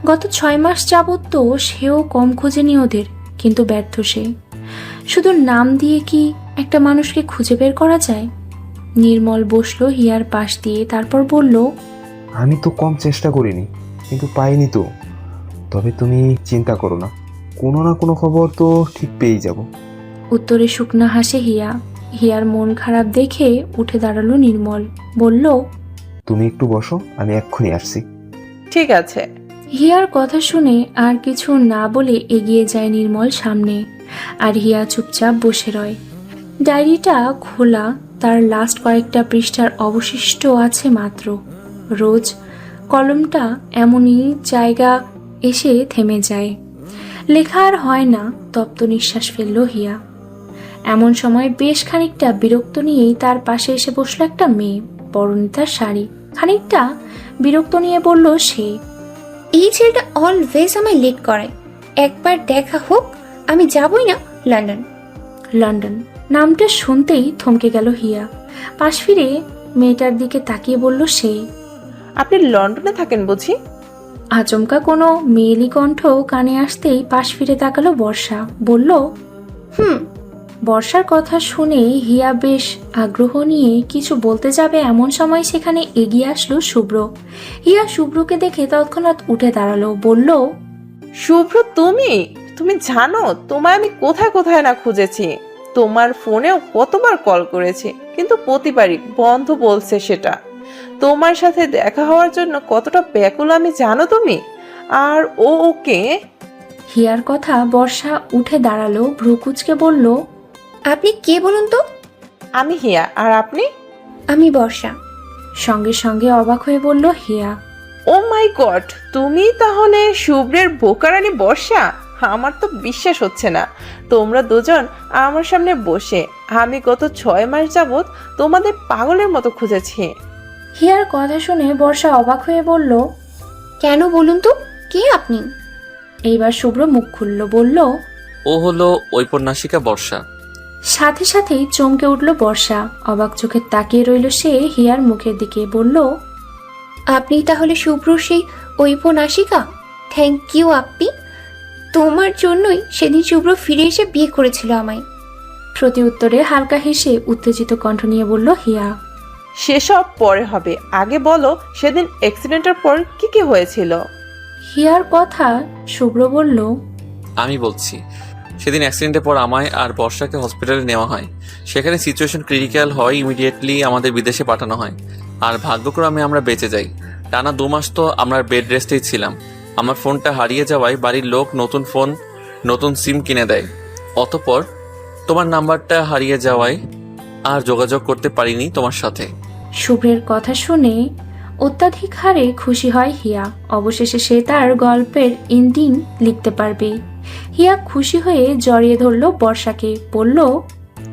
গত 6 মাস যাবৎ তো সেও কম খোঁজেনি ওদের, কিন্তু ব্যর্থ সে। শুধু নাম দিয়ে কি একটা মানুষকে খুঁজে বের করা যায়? নির্মল বসলো হিয়ার পাশ দিয়ে, তারপর বলল, আমি তো কম চেষ্টা করিনি, কিন্তু পাইনি তো। তবে তুমি চিন্তা করো না, কোনো না কোনো খবর তো ঠিক পেয়েই যাব। উত্তরে শুকনা হাসে হিয়া। হিয়ার মন খারাপ দেখে উঠে দাঁড়ালো নির্মল, বলল, তুমি একটু বসো, আমি এক্ষুনি আসছি। ঠিক আছে। হিয়ার কথা শুনে আর কিছু না বলে এগিয়ে যায় নির্মল সামনে, আর হিয়া চুপচাপ বসে রয়। ডায়েরিটা খোলা, তার লাস্ট কয়েকটা পৃষ্ঠার অবশিষ্ট আছে মাত্র। রোজ কলমটা এমনই জায়গা এসে থেমে যায়, লেখা আর হয় না। তপ্ত নিঃশ্বাস ফেলল হিয়া। এমন সময় বেশ খানিকটা বিরক্ত নিয়েই তার পাশে এসে বসলো একটা মেয়ে, পরনে তার শাড়ি। খানিকটা বিরক্ত নিয়ে বলল সে, এই ছেলেটা অলওয়েজ আমায় লেট করায়। একবার দেখা হোক, আমি যাবই না লন্ডন। লন্ডন নামটা শুনতেই থমকে গেল হিয়া। পাশ ফিরে মেয়েটার দিকে তাকিয়ে বলল সে, আপনি লন্ডনে থাকেন বুঝি? আচমকা কোনো মেয়েলি কণ্ঠ কানে আসতেই পাশ ফিরে তাকালো বর্ষা। বলল, বর্ষার কথা শুনে হিয়া বেশ আগ্রহ নিয়ে কিছু বলতে যাবে, এমন সময় সেখানে এগিয়ে আসলো শুভ্র। হিয়া শুভ্রকে দেখে তৎক্ষণাৎ উঠে দাঁড়ালো, বলল, শুভ্র তুমি তুমি জানো তোমায় আমি কোথায় কোথায় না খুঁজেছি। তোমার ফোনেও কতবার কল করেছি, কিন্তু প্রতিবারই বন্ধ বলছে সেটা। তোমার সাথে দেখা হওয়ার জন্য কতটা ব্যাকুল আমি জানো তুমি। আর ওকে। হিয়ার কথা বর্ষা উঠে দাঁড়ালো, ভ্রু কুঁচকে বলল, আপনি কে বলুন তো? আমি হিয়া, আর আপনি? আমি বর্ষা। সঙ্গে সঙ্গে অবাক হয়ে বলল হিয়া, ও মাই গড, তুমি তাহলে শুভ্রের বোকারানি বর্ষা? আমার তো বিশ্বাস হচ্ছে না। তোমরা দুজন আমার সামনে বসে, আমি গত 6 মাস যাবৎ তোমাদের পাগলের মতো খুঁজেছি। হিয়ার কথা শুনে বর্ষা অবাক হয়ে বলল, কেন বলুন তো, কে আপনি? এইবার শুভ্র মুখ খুলল, বলল, ও হলো ঔপন্যাসিকা বর্ষা। সাথে সাথেই চমকে উঠল বর্ষা। অবাক চোখে তাকিয়ে রইল সে হিয়ার মুখের দিকে। বলল, আপনি তাহলে শুভ্র সেই ঔপন্যাসিকা? Thank you আপ্পি। তোমার জন্যই সেদিন শুভ্র ফিরে এসে বিয়ে করেছিল আমায়। প্রতি উত্তরে হালকা হেসে উত্তেজিত কণ্ঠ নিয়ে বলল হিয়া। সেসব পরে হবে, আগে বলো সেদিন অ্যাক্সিডেন্টের পর কি কি হয়েছিল? হিয়ার কথা শুভ্র বলল, আমি বলছি, সেদিন অ্যাক্সিডেন্টের পর আমায় আর বর্ষাকে হসপিটালে নেওয়া হয়। সেখানে সিচুয়েশন ক্রিটিক্যাল হয়, ইমিডিয়েটলি আমাদের বিদেশে পাঠানো হয়। আর ভাগ্যক্রমে আমরা বেঁচে যাই। টানা 2 মাস তো আমরা বেড রেস্টেই ছিলাম। আমার ফোনটা হারিয়ে যাওয়ায় বাড়ির লোক নতুন ফোন, নতুন সিম কিনে দেয়। অতঃপর তোমার নাম্বারটা হারিয়ে যাওয়ায় আর যোগাযোগ করতে পারিনি তোমার সাথে। শুভ্রের কথা শুনে অত্যাধিক হারে খুশি হয় হিয়া। অবশেষে সে তার গল্পের এন্ডিং লিখতে পারবে। হিয়া খুশি হয়ে জড়িয়ে ধরল বর্ষাকে। বলল,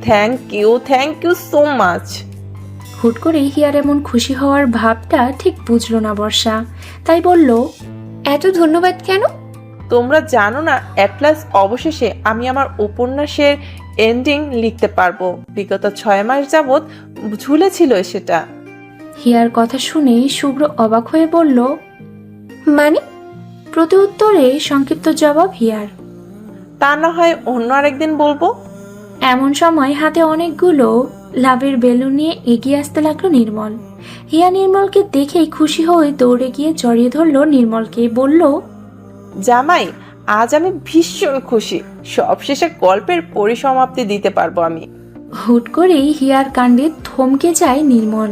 থ্যাংক ইউ সো মাচ। হুট করে হিয়ার এমন খুশি হওয়ার ভাবটা ঠিক বুঝলো না বর্ষা, তাই বলল, এত ধন্যবাদ কেন? তোমরা জানো না, অ্যাটলাস অবশেষে আমি আমার উপন্যাসের এন্ডিং লিখতে পারবো। বিগত 6 মাস যাবৎ ঝুলেছিল সেটা। হিয়ার কথা শুনে শুভ্র অবাক হয়ে বলল, মানে? প্রতি উত্তরে সংক্ষিপ্ত জবাব হিয়ার। তা না হয় অন্য আরেকদিন বলবো। এমন সময় হাতে অনেকগুলো লাভের বেলুন নিয়ে এগিয়ে আসতে লাগলো নির্মল। হিয়া নির্মলকে দেখেই খুশি হয়ে দৌড়ে গিয়ে জড়িয়ে ধরলো নির্মলকে। বলল, জামাই, আজ আমি ভীষণ খুশি। সবশেষে গল্পের পরিসমাপ্তি দিতে পারবো আমি। হুট করেই হিয়ার কাণ্ডে থমকে যায় নির্মল।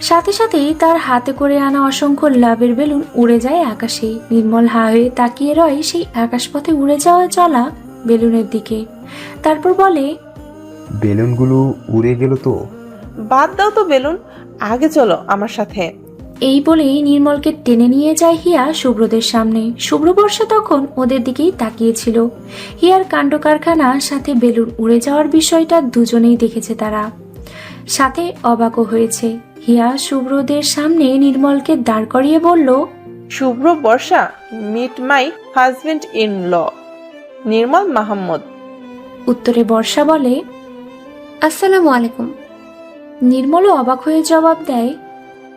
সাথে সাথেই তার হাতে করে আনা অসংখ্য লাভের বেলুন উড়ে যায় আকাশে। নির্মল হা হয়ে তাকিয়ে রয় সেই আকাশপথে উড়ে যাওয়া চলা বেলুনের দিকে। তারপর বলে, বেলুনগুলো উড়ে গেল তো? বাদ দাও তো বেলুন, আগে চলো আমার সাথে। এই বলেই নির্মলকে টেনে নিয়ে যায় হিয়া শুভ্রদের সামনে। শুভ্র বর্ষা তখন ওদের দিকেই তাকিয়েছিল। হিয়ার কাণ্ড কারখানার সাথে বেলুন উড়ে যাওয়ার বিষয়টা দুজনেই দেখেছে তারা, সাথে অবাকও হয়েছে। হিয়া শুভ্রদের সামনে নির্মলকে দাঁড় করিয়ে বলল, Shubhra Barsha, meet my husband in law, Nirmal Mahmud. উত্তরে বর্ষা বলে, আসসালামু আলাইকুম। নির্মলও অবাক হয়ে জবাব দেয়।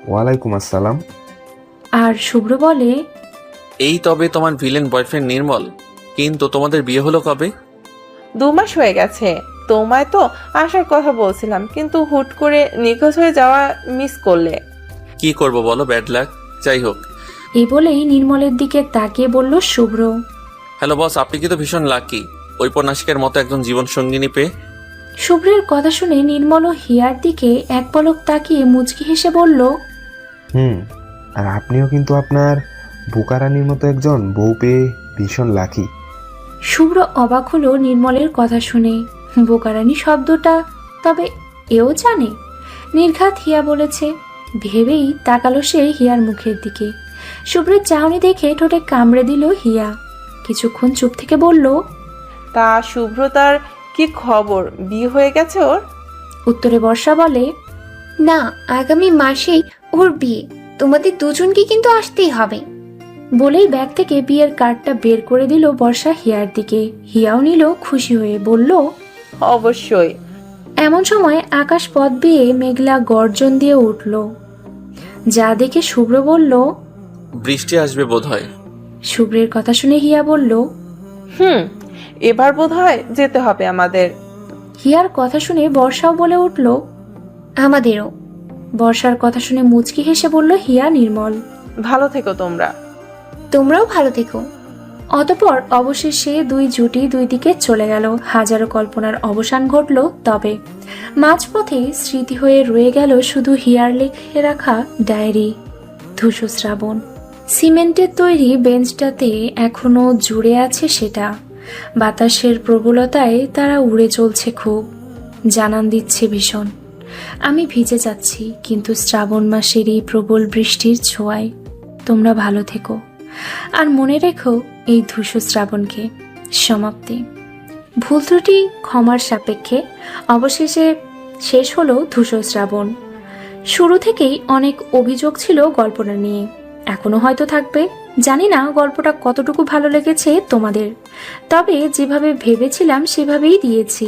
ওয়ালাইকুম আসসালাম। আর শুভ্র বলে, এই তবে তোমার ভিলেন বয়ফ্রেন্ড নির্মল। কিন্তু তোমাদের বিয়ে হলো কবে? 2 মাস হয়ে গেছে। তোমায় তো আসার কথা বলছিলাম, কিন্তু হুট করে নিখোঁজ হয়ে যাওয়া মিস করলে। কি করব বলো, ব্যাড লাক। যাই হোক, এই বলেই নির্মলের দিকে তাকিয়ে বলল শুভ্র। হ্যালো বস, আপনি কি তো ভীষণ লাকি ঔপন্যাসিকের মতো একজন জীবন সঙ্গিনী পেয়ে। শুভ্রের কথা শুনে নির্মল ও হিয়ার দিকে এক পলক তাকিয়ে মুচকি হেসে বলল, আর আপনিও কিন্তু আপনার বুকারানির মতো একজন বউ পেয়ে ভীষণ লাকি। শুভ্র অবাক হলো নির্মলের কথা শুনে। বোকারানি শব্দটা তবে এও জানে? নির্ঘাত হিয়া বলেছে ভেবেই তাকালো সে হিয়ার মুখের দিকে। শুভ্রের চাহনি দেখে ঠোঁটে কামড়ে দিল হিয়া। কিছুক্ষণ চুপ থেকে বলল, তা শুভ্রতার কি খবর? বিয়ে হয়ে গেছে ওর? উত্তরে বর্ষা বলে, না, আগামী মাসেই ওর বিয়ে। তোমাদের দুজনকে কিন্তু আসতেই হবে। বলেই ব্যাগ থেকে বিয়ের কার্ডটা বের করে দিল বর্ষা হিয়ার দিকে। হিয়াও নিল খুশি হয়ে, বলল, অবশ্যই। এমন সময় আকাশ পথ বেয়ে মেঘলা গর্জন দিয়ে উঠল, যা দেখে শুভ্র বলল, বৃষ্টি আসবে বোধহয়। শুভ্রের কথা শুনে হিয়া বলল, এবার বোধহয় যেতে হবে আমাদের। হিয়ার কথা শুনে বর্ষাও বলে উঠল, আমাদেরও। বর্ষার কথা শুনে মুচকি হেসে বলল হিয়া নির্মল, ভালো থেকো তোমরা। তোমরাও ভালো থেকো। অতঃপর অবশেষে দুই জুটি দুই দিকে চলে গেল। হাজারো কল্পনার অবসান ঘটল। তবে মাঝপথে স্মৃতি হয়ে রয়ে গেল শুধু হিয়ার লিখে রাখা ডায়েরি। ধূসর শ্রাবণ সিমেন্টের তৈরি বেঞ্চটাতে এখনো জুড়ে আছে সেটা। বাতাসের প্রবলতায় তারা উড়ে চলছে, খুব জানান দিচ্ছে ভীষণ। আমি ভিজে যাচ্ছি, কিন্তু শ্রাবণ মাসের এই প্রবল বৃষ্টির ছোঁয়ায় তোমরা ভালো থেকো। আর মনে রেখো এই ধূসর শ্রাবণকে। সমাপ্তি। ভুল ত্রুটি ক্ষমার সাপেক্ষে অবশেষে শেষ হলো ধূসর শ্রাবণ। শুরু থেকেই অনেক অভিযোগ ছিল গল্পটা নিয়ে, এখনো হয়তো থাকবে। জানি না গল্পটা কতটুকু ভালো লেগেছে তোমাদের, তবে যেভাবে ভেবেছিলাম সেভাবেই দিয়েছি।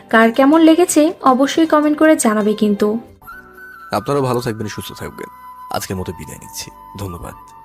কার কেমন লেগেছে অবশ্যই কমেন্ট করে জানাবে কিন্তু। আপনারাও ভালো থাকবেন, সুস্থ থাকবেন। আজকের মতো বিদায় নিচ্ছি, ধন্যবাদ।